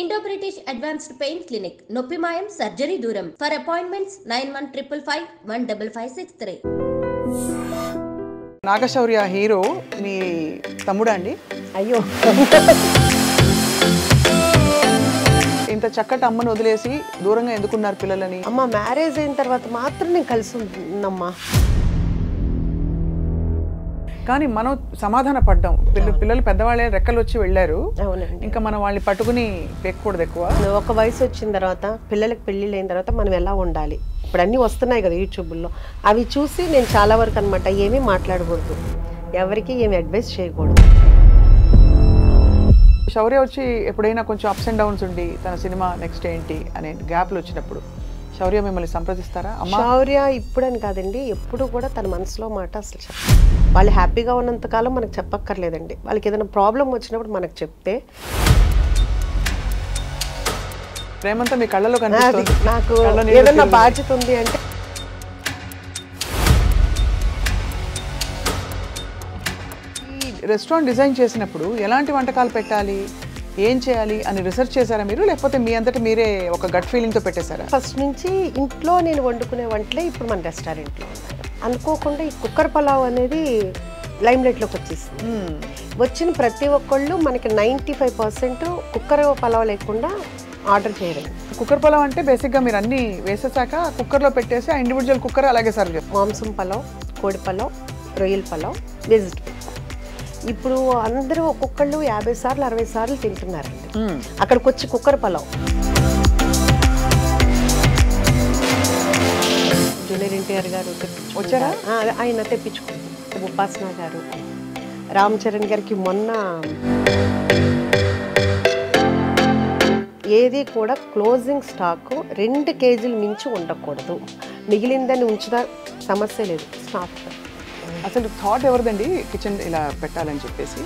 Indo-British Advanced Pain Clinic, Noppimayam Surgery Duram. For appointments 9155515563. Naga Shaurya hero మీ తమ్ముడా అండి? అయ్యో ఇంత చక్కటి అమ్మను వదిలేసి దూరంగా ఎందుకున్నారు పిల్లలని? అమ్మ మ్యారేజ్ అయిన తర్వాత మాత్రం నేను కలిసి ఉంటున్నమ్మా. కానీ మనం సమాధాన పడ్డాం. పిల్లలు పెద్దవాళ్ళే రెక్కలు వచ్చి వెళ్ళారు. అవునండి. ఇంకా మనం వాళ్ళని పట్టుకుని పెక్కకూడదు ఎక్కువ. ఒక వయసు వచ్చిన తర్వాత పిల్లలకి పెళ్ళిళ్ళు అయిన తర్వాత మనం ఎలా ఉండాలి, ఇప్పుడు అన్నీ వస్తున్నాయి కదా యూట్యూబ్లో, అవి చూసి నేను చాలా వరకు అనమాట ఏమీ మాట్లాడకూడదు, ఎవరికి ఏమి అడ్వైస్ చేయకూడదు. శౌర్య వచ్చి ఎప్పుడైనా కొంచెం అప్స్ అండ్ డౌన్స్ ఉండి తన సినిమా నెక్స్ట్ ఏంటి అనే గ్యాప్లు వచ్చినప్పుడు శౌర్య మిమ్మల్ని సంప్రదిస్తారా? శౌర్య ఇప్పుడని కాదండి, ఎప్పుడు కూడా తన మనసులో మాట అసలు వాళ్ళు హ్యాపీగా ఉన్నంతకాలం మనకు చెప్పక్కర్లేదండి. వాళ్ళకి ఏదైనా ప్రాబ్లం వచ్చినప్పుడు మనకు చెప్తే ప్రేమంతా మీ కళ్ళలో కనిపిస్తుంది. నాకు ఏదైనా బాధ్యత ఉంది అంటే ఈ రెస్టారెంట్ డిజైన్ చేసినప్పుడు ఎలాంటి వంటకాలు పెట్టాలి, ఏం చేయాలి అని రీసెర్చ్ చేశారా మీరు, లేకపోతే మీ అంతటా మీరే ఒక గట్ ఫీలింగ్తో పెట్టేశారా? ఫస్ట్ నుంచి ఇంట్లో నేను వండుకునే వంటలే ఇప్పుడు మన రెస్టారెంట్లో ఉన్నాయి. అనుకోకుండా ఈ కుక్కర్ పలావ్ అనేది లైమ్ లైట్లోకి వచ్చేసింది. వచ్చిన ప్రతి ఒక్కళ్ళు మనకి 95% కుక్కర్ పలావ్ లేకుండా ఆర్డర్ చేయడం. కుక్కర్ పలావ్ అంటే బేసిక్గా మీరు అన్నీ వేసేసాక కుక్కర్లో పెట్టేసి ఆ ఇండివిజువల్ కుక్కర్ అలాగే సర్వ్ చేస్తారు. మాంసం పలావ్, కోడి పలావ్, రొయ్యల పలావ్, వెజిటబుల్. ఇప్పుడు అందరూ ఒక్కొక్కళ్ళు 50 సార్లు 60 సార్లు తింటున్నారండి. అక్కడికి వచ్చి కుక్కర్ పలావ్ జూనియర్ ఎన్టీఆర్ గారు వచ్చారా? ఆయన తెప్పించుకుంటారు. ఉపాసన గారు, రామ్ చరణ్ గారికి మొన్న ఏది కూడా క్లోజింగ్ స్టాక్ 2 కేజీలు మించి ఉండకూడదు, మిగిలిందని ఉంచుదా సమస్య లేదు. స్టాక్ అసలు థాట్ ఎవరిదండి కిచెన్ ఇలా పెట్టాలని చెప్పేసి?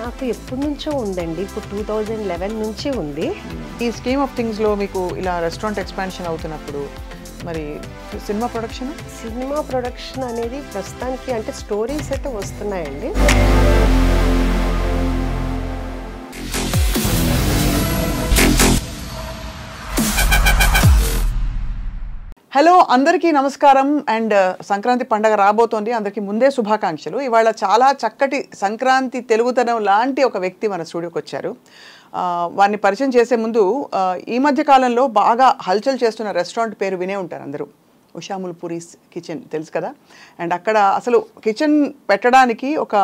నాకు ఎప్పటి నుంచో ఉందండి, ఇప్పుడు 2011 నుంచి ఉంది. ఈ స్కీమ్ ఆఫ్ థింగ్స్లో మీకు ఇలా రెస్టారెంట్ ఎక్స్పాన్షన్ అవుతున్నప్పుడు మరి సినిమా ప్రొడక్షన్ అనేది ప్రస్తుతానికి అంటే స్టోరీస్ అయితే వస్తున్నాయండి. హలో అందరికీ నమస్కారం. అండ్ సంక్రాంతి పండగ రాబోతోంది, అందరికీ ముందే శుభాకాంక్షలు. ఇవాళ చాలా చక్కటి సంక్రాంతి తెలుగుతనం లాంటి ఒక వ్యక్తి మన స్టూడియోకి వచ్చారు. వారిని పరిచయం చేసే ముందు ఈ మధ్య కాలంలో బాగా హల్చల్ చేస్తున్న రెస్టారెంట్ పేరు వినే ఉంటారు అందరూ, ఉషాముల్ పూరీస్ కిచెన్, తెలుసు కదా. అండ్ అక్కడ అసలు కిచెన్ పెట్టడానికి, ఒక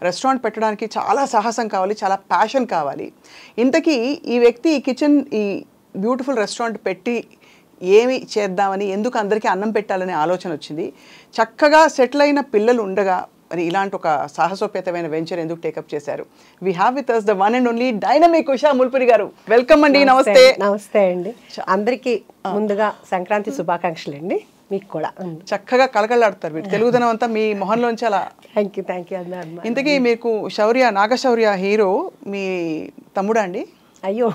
రెస్టారెంట్ పెట్టడానికి చాలా సాహసం కావాలి, చాలా ప్యాషన్ కావాలి. ఇంతకీ ఈ వ్యక్తి ఈ కిచెన్, ఈ బ్యూటిఫుల్ రెస్టారెంట్ పెట్టి ఏమి చేద్దామని, ఎందుకు అందరికీ అన్నం పెట్టాలనే ఆలోచన వచ్చింది. చక్కగా సెటిల్ అయిన పిల్లలు ఉండగా మరి ఇలాంటి ఒక సాహసోపేతమైన వెంచర్ ఎందుకు టేకప్ చేశారు? We have with us the one and only dynamic Usha Mulpuri garu. Welcome అండి. నమస్తే. నమస్తే అండి. అందరికీ ముందుగా సంక్రాంతి శుభాకాంక్షలు అండి. మీకు కూడా చక్కగా కలకలాడుతారు మీరు, తెలుగుదనం అంతా మీ మొహంలోంచి అలా. Thank you. ఇంతకీ మీకు నాగశౌర్య హీరో మీ తమ్ముడా అండి? అయ్యో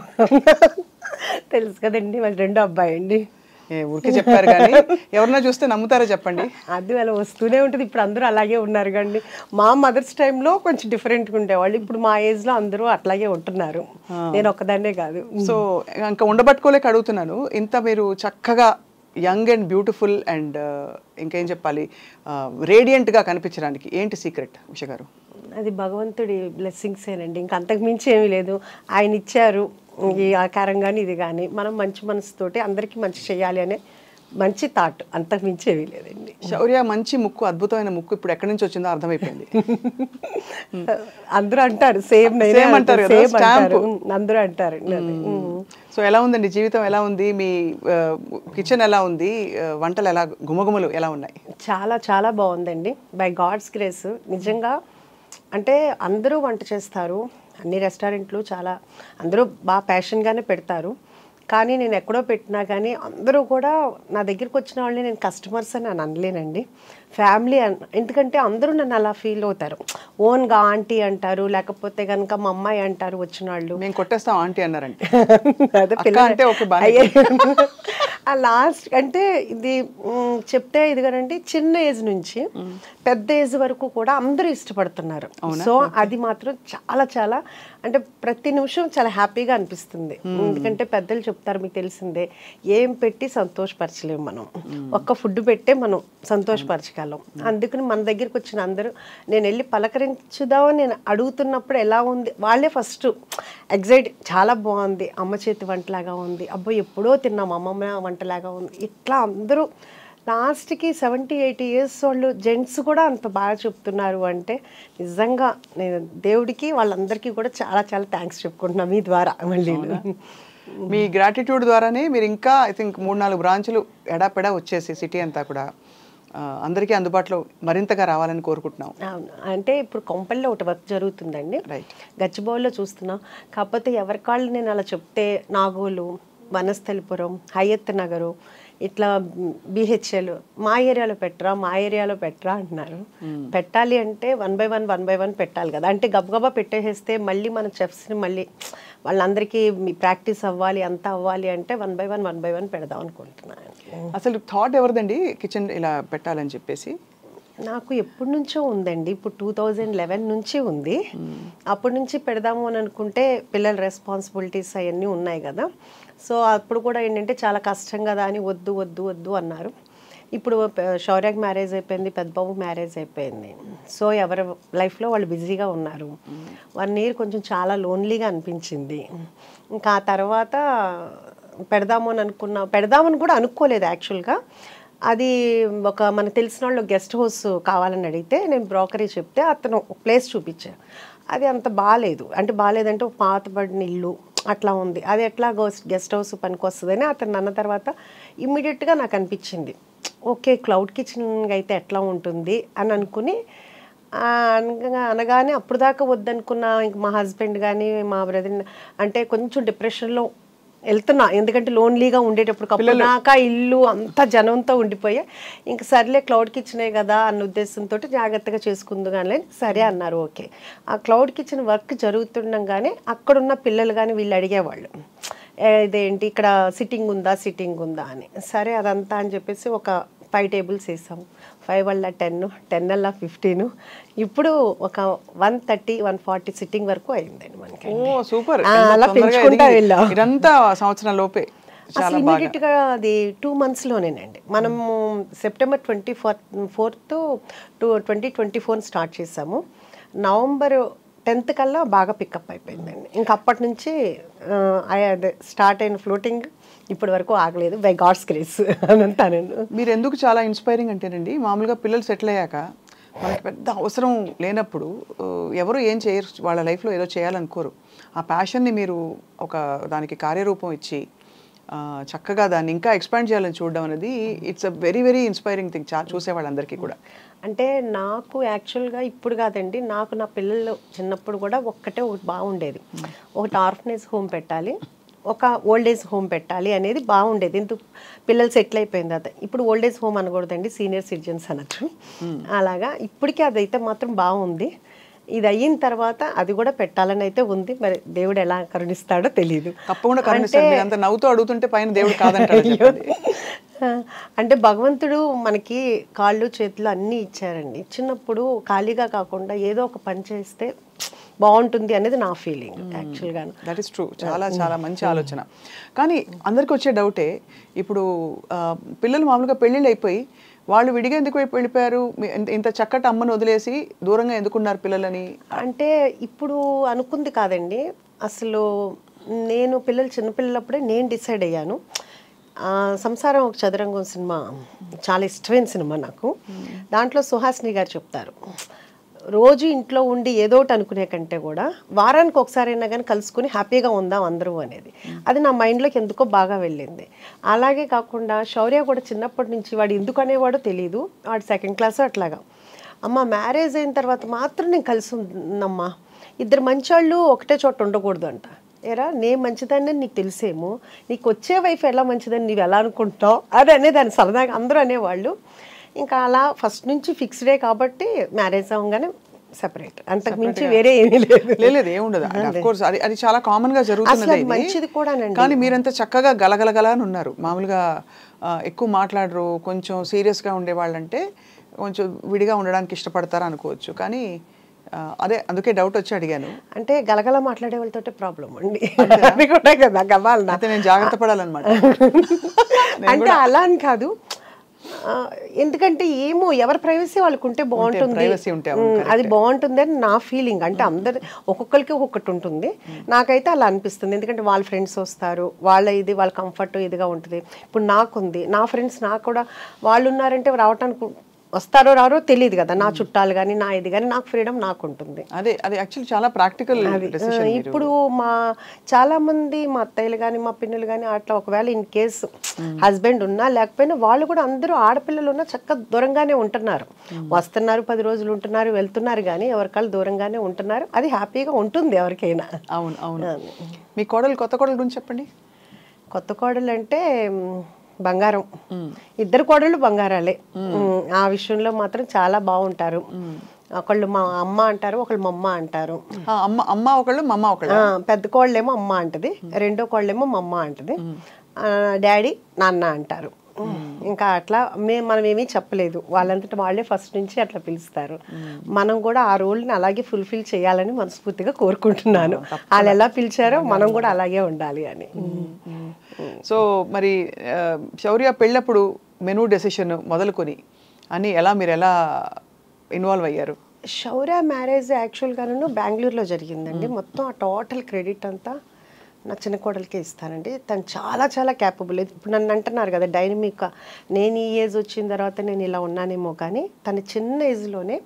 తెలుసు కదండి, వాళ్ళ రెండో అబ్బాయి అండి. ఊరికే చెప్పారు కానీ ఎవరన్నా చూస్తే నమ్ముతారా చెప్పండి? అది అలా వస్తూనే ఉంటుంది. ఇప్పుడు అందరూ అలాగే ఉన్నారు కండి. మా మదర్స్ టైంలో కొంచెం డిఫరెంట్గా ఉండేవాళ్ళు, ఇప్పుడు మా ఏజ్లో అందరూ అట్లాగే ఉంటున్నారు. నేను ఒక్కదాన్నే కాదు. సో ఇంకా ఉండబట్టుకోలేక అడుగుతున్నాను. ఇంత మీరు చక్కగా యంగ్ అండ్ బ్యూటిఫుల్ అండ్ ఇంకేం చెప్పాలి, రేడియంట్గా కనిపించడానికి ఏంటి సీక్రెట్ ఉష గారు? అది భగవంతుడి బ్లెస్సింగ్సేనండి, ఇంకా అంతకు మించి ఏమీ లేదు. ఆయన ఇచ్చారు ఈ ఆకారం కానీ ఇది కానీ, మనం మంచి మనసుతోటి అందరికీ మంచి చేయాలి అనే మంచి థాట్, అంతకు మించి ఏమీ లేదండి. శౌర్య మంచి ముక్కు, అద్భుతమైన ముక్కు ఇప్పుడు ఎక్కడి నుంచి వచ్చిందో అర్థమైపోయింది. అందరూ అంటారు, సేమ్ అంటారు, అందరూ అంటారు. సో ఎలా ఉందండి జీవితం, ఎలా ఉంది మీ కిచెన్, ఎలా ఉంది వంటలు, ఎలా గుమగుమలు ఎలా ఉన్నాయి? చాలా చాలా బాగుందండి, బై గాడ్స్ గ్రేస్. నిజంగా అంటే అందరూ వంట చేస్తారు, అన్ని రెస్టారెంట్లు చాలా అందరూ బాగా ప్యాషన్గానే పెడతారు. కానీ నేను ఎక్కడో పెట్టినా కానీ అందరూ కూడా నా దగ్గరికి వచ్చిన వాళ్ళని నేను కస్టమర్స్ అని నేను అనలేనండి, ఫ్యామిలీ ఎందుకంటే అందరూ నన్ను అలా ఫీల్ అవుతారు. ఓన్గా ఆంటీ అంటారు, లేకపోతే కనుక మా అమ్మాయి అంటారు వచ్చిన వాళ్ళు. మేము కొట్టేస్తాం ఆంటీ అన్నారంటే ఆ లాస్ట్ అంటే ఇది చెప్తే ఇదిగానండి చిన్న ఏజ్ నుంచి పెద్ద ఏజ్ వరకు కూడా అందరూ ఇష్టపడుతున్నారు. సో అది మాత్రం చాలా చాలా అంటే ప్రతి నిమిషం చాలా హ్యాపీగా అనిపిస్తుంది. ఎందుకంటే పెద్దలు చెప్తారు, మీకు తెలిసిందే, ఏం పెట్టి సంతోషపరచలేము మనం, ఒక్క ఫుడ్ పెట్టే మనం సంతోషపరచగలం. అందుకని మన దగ్గరికి వచ్చిన అందరూ నేను వెళ్ళి పలకరించుదామని నేను అడుగుతున్నప్పుడు ఎలా ఉంది వాళ్ళే ఫస్ట్ ఎగ్జైట్, చాలా బాగుంది, అమ్మ చేతి వంటలాగా ఉంది, అబ్బో ఎప్పుడో తిన్నాం అమ్మమ్మ వంటలాగా ఉంది, ఇట్లా అందరూ లాస్ట్కి 70-80 years వాళ్ళు జెంట్స్ కూడా అంత బాగా చెప్తున్నారు అంటే నిజంగా నేను దేవుడికి వాళ్ళందరికీ కూడా చాలా చాలా థ్యాంక్స్ చెప్పుకుంటున్నాను మీ ద్వారా. మళ్ళీ మీ గ్రాటిట్యూడ్ ద్వారానే మీరు ఇంకా ఐ థింక్ 3-4 బ్రాంచ్లు ఎడాపెడా వచ్చేసి సిటీ అంతా కూడా అందరికీ అందుబాటులో మరింతగా రావాలని కోరుకుంటున్నాం. అవును, అంటే ఇప్పుడు కొంపల్లో ఒకటి వర్క్ జరుగుతుందండి, గచ్చిబౌలిలో చూస్తున్నాం. కాకపోతే ఎవరికాళ్ళు నేను అలా చెప్తే నాగోలు, వనస్థలిపురం, హయత్ నగరు, ఇట్లా బిహెచ్ఎల్ మా ఏరియాలో పెట్టరా అంటున్నారు. పెట్టాలి అంటే 1 by 1 పెట్టాలి కదా. అంటే గబగబా పెట్టేసేస్తే మళ్ళీ మన చెఫ్స్ని మళ్ళీ వాళ్ళందరికీ మీ ప్రాక్టీస్ అవ్వాలి, అంతా అవ్వాలి అంటే 1 by 1 పెడదాం అనుకుంటున్నాను. అసలు థాట్ ఎవరిదండి కిచెన్ ఇలా పెట్టాలని చెప్పేసి? నాకు ఎప్పటి నుంచో ఉందండి, ఇప్పుడు 2011 నుంచి ఉంది. అప్పటి నుంచి పెడదాము అని అనుకుంటే పిల్లల రెస్పాన్సిబిలిటీస్ అవన్నీ ఉన్నాయి కదా. సో అప్పుడు కూడా ఏంటంటే చాలా కష్టం కదా అని వద్దు వద్దు వద్దు అన్నారు. ఇప్పుడు శౌర్యకి మ్యారేజ్ అయిపోయింది, పెద్దబాబు మ్యారేజ్ అయిపోయింది. సో ఎవరి లైఫ్లో వాళ్ళు బిజీగా ఉన్నారు. 1 year కొంచెం చాలా లోన్లీగా అనిపించింది. ఇంకా ఆ తర్వాత పెడదామని కూడా అనుకోలేదు యాక్చువల్గా. అది ఒక మనకు తెలిసిన వాళ్ళు గెస్ట్ హౌస్ కావాలని అడిగితే నేను బ్రోకరీ చెప్తే అతను ప్లేస్ చూపించాను. అది అంత బాగాలేదంటే ఒక పాతబడిన ఇల్లు అట్లా ఉంది, అది ఎట్లా గెస్ట్ హౌస్ పనికి వస్తుందని అతను అన్న తర్వాత ఇమ్మీడియట్గా నాకు అనిపించింది, ఓకే క్లౌడ్ కిచెన్ అయితే ఎట్లా ఉంటుంది అని అనుకుని అనగానే అప్పుడు దాకా వద్దనుకున్న ఇంక మా హస్బెండ్ కానీ మా బ్రదర్ అంటే కొంచెం డిప్రెషన్లో వెళ్తున్నా, ఎందుకంటే లోన్లీగా ఉండేటప్పుడు కప్పునాక ఇల్లు అంతా జనంతో ఉండిపోయా. ఇంక సర్లే క్లౌడ్ కిచెనే కదా అన్న ఉద్దేశంతో జాగ్రత్తగా చేసుకుందు కానీ సరే అన్నారు. ఓకే, ఆ క్లౌడ్ కిచెన్ వర్క్ జరుగుతుండగానే అక్కడున్న పిల్లలు కానీ వీళ్ళు అడిగేవాళ్ళు, ఇదేంటి ఇక్కడ సిట్టింగ్ ఉందా అని. సరే అదంతా అని చెప్పేసి ఒక 5 tables వేసాము. 5 వల్ల 10, 10 వల్ల 15, ఇప్పుడు ఒక 130-140 సిట్టింగ్ వరకు అయిందండి మనకి. సూపర్, అలా పెంచుకుంటా వెళ్ళాం. ఇదంతా సంవత్సరం లోపే ఇమీడియట్గా అది 2 monthsలోనేనండి. మనము సెప్టెంబర్ 24th 2024 స్టార్ట్ చేసాము. నవంబర్ 10th కల్లా బాగా పికప్ అయిపోయిందండి. ఇంకా అప్పటి నుంచి స్టార్ట్ అయిన ఫ్లోటింగ్ ఇప్పటి వరకు ఆగలేదు, బై గాడ్స్ గ్రేస్ అని అంటానండి. మీరు ఎందుకు చాలా ఇన్స్పైరింగ్ అంటేనండి, మామూలుగా పిల్లలు సెటిల్ అయ్యాక మనకి పెద్ద అవసరం లేనప్పుడు ఎవరు ఏం చేయరు, వాళ్ళ లైఫ్లో ఏదో చేయాలనుకోరు. ఆ ప్యాషన్ని మీరు ఒక దానికి కార్యరూపం ఇచ్చి చక్కగా దాన్ని ఇంకా ఎక్స్పాండ్ చేయాలని చూడడం అనేది it's a very very inspiring thing చూసే వాళ్ళందరికీ కూడా. అంటే నాకు యాక్చువల్గా ఇప్పుడు కాదండి, నాకు నా పిల్లలు చిన్నప్పుడు కూడా ఒకటి బాగుండేది, ఒకటి ఆర్ఫనేజ్ హోమ్ పెట్టాలి, ఒక ఓల్డ్ ఏజ్ హోమ్ పెట్టాలి అనేది బాగుండేది. ఎందుకు పిల్లలు సెటిల్ అయిపోయింది అది. ఇప్పుడు ఓల్డ్ ఏజ్ హోమ్ అనకూడదండి, సీనియర్ సిటిజన్స్ అనొచ్చు. అలాగా ఇప్పటికీ అదైతే మాత్రం బాగుంది. ఇది అయిన తర్వాత అది కూడా పెట్టాలని అయితే ఉంది, మరి దేవుడు ఎలా కరుణిస్తాడో తెలియదు. తప్పకుండా కరుణిస్తాడు. నవ్వుతూ అడుగుతుంటే పైన దేవుడు కాదంటాడు. అంటే భగవంతుడు మనకి కాళ్ళు చేతులు అన్నీ ఇచ్చారండి. ఇచ్చినప్పుడు ఖాళీగా కాకుండా ఏదో ఒక పని చేస్తే బాగుంటుంది అనేది నా ఫీలింగ్ యాక్చువల్గా. దట్ ఈస్ ట్రూ, చాలా చాలా మంచి ఆలోచన. కానీ అందరికి వచ్చే డౌటే, ఇప్పుడు పిల్లలు మామూలుగా పెళ్ళిళ్ళు అయిపోయి వాళ్ళు విడిగా ఎందుకు వెళ్ళిపోయారు, ఇంత చక్కటి అమ్మను వదిలేసి దూరంగా ఎందుకున్నారు పిల్లలని? అంటే ఇప్పుడు అనుకుంది కాదండి, అసలు నేను పిల్లలు చిన్నపిల్లలప్పుడే నేను డిసైడ్ అయ్యాను. సంసారం ఒక చదరంగం సినిమా చాలా ఇష్టమైన సినిమా నాకు. దాంట్లో సుహాసిని గారు చెప్తారు, రోజు ఇంట్లో ఉండి ఏదో ఒకటి అనుకునే కంటే కూడా వారానికి ఒకసారి అయినా కానీ కలుసుకుని హ్యాపీగా ఉందాం అందరూ అనేది. అది నా మైండ్లోకి ఎందుకో బాగా వెళ్ళింది. అలాగే కాకుండా శౌర్య కూడా చిన్నప్పటి నుంచి వాడు ఎందుకు అనేవాడో తెలియదు, వాడు 2nd class అట్లాగా, అమ్మ మ్యారేజ్ అయిన తర్వాత మాత్రం నేను కలిసి ఉందమ్మా, 2 మంచోళ్ళు ఒకటే చోట ఉండకూడదు అంట. ఏరా నేను మంచిదాన్ని నీకు తెలిసేమో, నీకు వచ్చే వైఫ్ ఎలా మంచిదని నీవు ఎలా అనుకుంటావు అది అనేదాన్ని సరదాగా అందరూ అనేవాళ్ళు. ఇంకా అలా ఫస్ట్ నుంచి ఫిక్స్డే కాబట్టి మ్యారేజ్ అవ్వగానే సెపరేట్, అంతకు మించి వేరే ఏమీ లేదు. లేదు ఏముండదు. అఫ్ కోర్స్ అది చాలా కామన్ గా జరుగుతున్నది, మంచిది కూడానండి. కానీ మీరంత చక్కగా గలగలగలా అని ఉన్నారు. మామూలుగా ఎక్కువ మాట్లాడరు, కొంచెం సీరియస్ గా ఉండే వాళ్ళంటే కొంచెం విడిగా ఉండడానికి ఇష్టపడతారు అనుకోవచ్చు. కానీ అదే అందుకే డౌట్ వచ్చి అడిగాను. అంటే గలగల మాట్లాడే వాళ్ళతో ప్రాబ్లం అండి, అది కూడా కదా గవాలనా. అయితే నేను జాగ్రత్త పడాలన్నమాట. అంటే అలా అని కాదు, ఎందుకంటే ఏమో ఎవరి ప్రైవసీ వాళ్ళకు ఉంటే బాగుంటుంది, అది బాగుంటుంది అని నా ఫీలింగ్. అంటే అందరు ఒక్కొక్కరికి ఒక్కొక్కటి ఉంటుంది, నాకైతే అలా అనిపిస్తుంది. ఎందుకంటే వాళ్ళ ఫ్రెండ్స్ వస్తారు, వాళ్ళ కంఫర్ట్ ఇదిగా ఉంటుంది. ఇప్పుడు నాకుంది, నా ఫ్రెండ్స్ నాకు కూడా వాళ్ళు ఉన్నారంటే రావటానికి వస్తారో రారో తెలియదు కదా, నా చుట్టాలు కానీ నా ఇది కానీ, నాకు ఫ్రీడమ్ నాకు ఉంటుంది. అదే అది యాక్చువల్లీ చాలా ప్రాక్టికల్ డెసిషన్. ఇప్పుడు చాలా మంది మా అత్తయ్యలు కానీ మా పిన్నులు కానీ అట్లా ఒకవేళ ఇన్ కేసు హస్బెండ్ ఉన్నా లేకపోయినా వాళ్ళు కూడా అందరూ ఆడపిల్లలు ఉన్నా చక్కగా దూరంగానే ఉంటున్నారు, వస్తున్నారు 10 రోజులు ఉంటున్నారు వెళ్తున్నారు, కానీ ఎవరికాళ్ళు దూరంగానే ఉంటున్నారు. అది హ్యాపీగా ఉంటుంది ఎవరికైనా. అవును అవును. మీ కోడలు, కొత్త కోడలు గురించి చెప్పండి. కొత్త కోడలు అంటే బంగారం, ఇద్దరు కోడళ్ళు బంగారాలే. ఆ విషయంలో మాత్రం చాలా బాగుంటారు. ఒకళ్ళు మా అమ్మ అంటారు, ఒకళ్ళు మమ్మ అంటారు. అమ్మ ఒకళ్ళు మమ్మ ఒకళ్ళు. పెద్ద కోళ్ళేమో అమ్మ అంటది, రెండో కోళ్ళేమో మమ్మ అంటది, డాడీ నాన్న అంటారు. ఇంకా అట్లా మనం ఏమీ చెప్పలేదు, వాళ్ళంతటా వాళ్ళే ఫస్ట్ నుంచి అట్లా పిలుస్తారు. మనం కూడా ఆ రోల్ని అలాగే ఫుల్ఫిల్ చేయాలని మనస్ఫూర్తిగా కోరుకుంటున్నాను. వాళ్ళు ఎలా పిలిచారో మనం కూడా అలాగే ఉండాలి అని. సో మరి శౌర్య పెళ్ళప్పుడు మెనూ డెసిషన్ మొదలుకొని అని మీరు ఎలా ఇన్వాల్వ్ అయ్యారు? శౌర్య మ్యారేజ్ యాక్చువల్గాను బెంగళూరులో జరిగిందండి. మొత్తం ఆ టోటల్ క్రెడిట్ అంతా నా చిన్న కోడలికే ఇస్తానండి. తను చాలా చాలా క్యాపబుల్. ఇప్పుడు నన్ను అంటున్నారు కదా డైనమిక్, నేను ఈ ఏజ్ వచ్చిన తర్వాత నేను ఇలా ఉన్నానేమో, కానీ తన చిన్న ఏజ్లోనే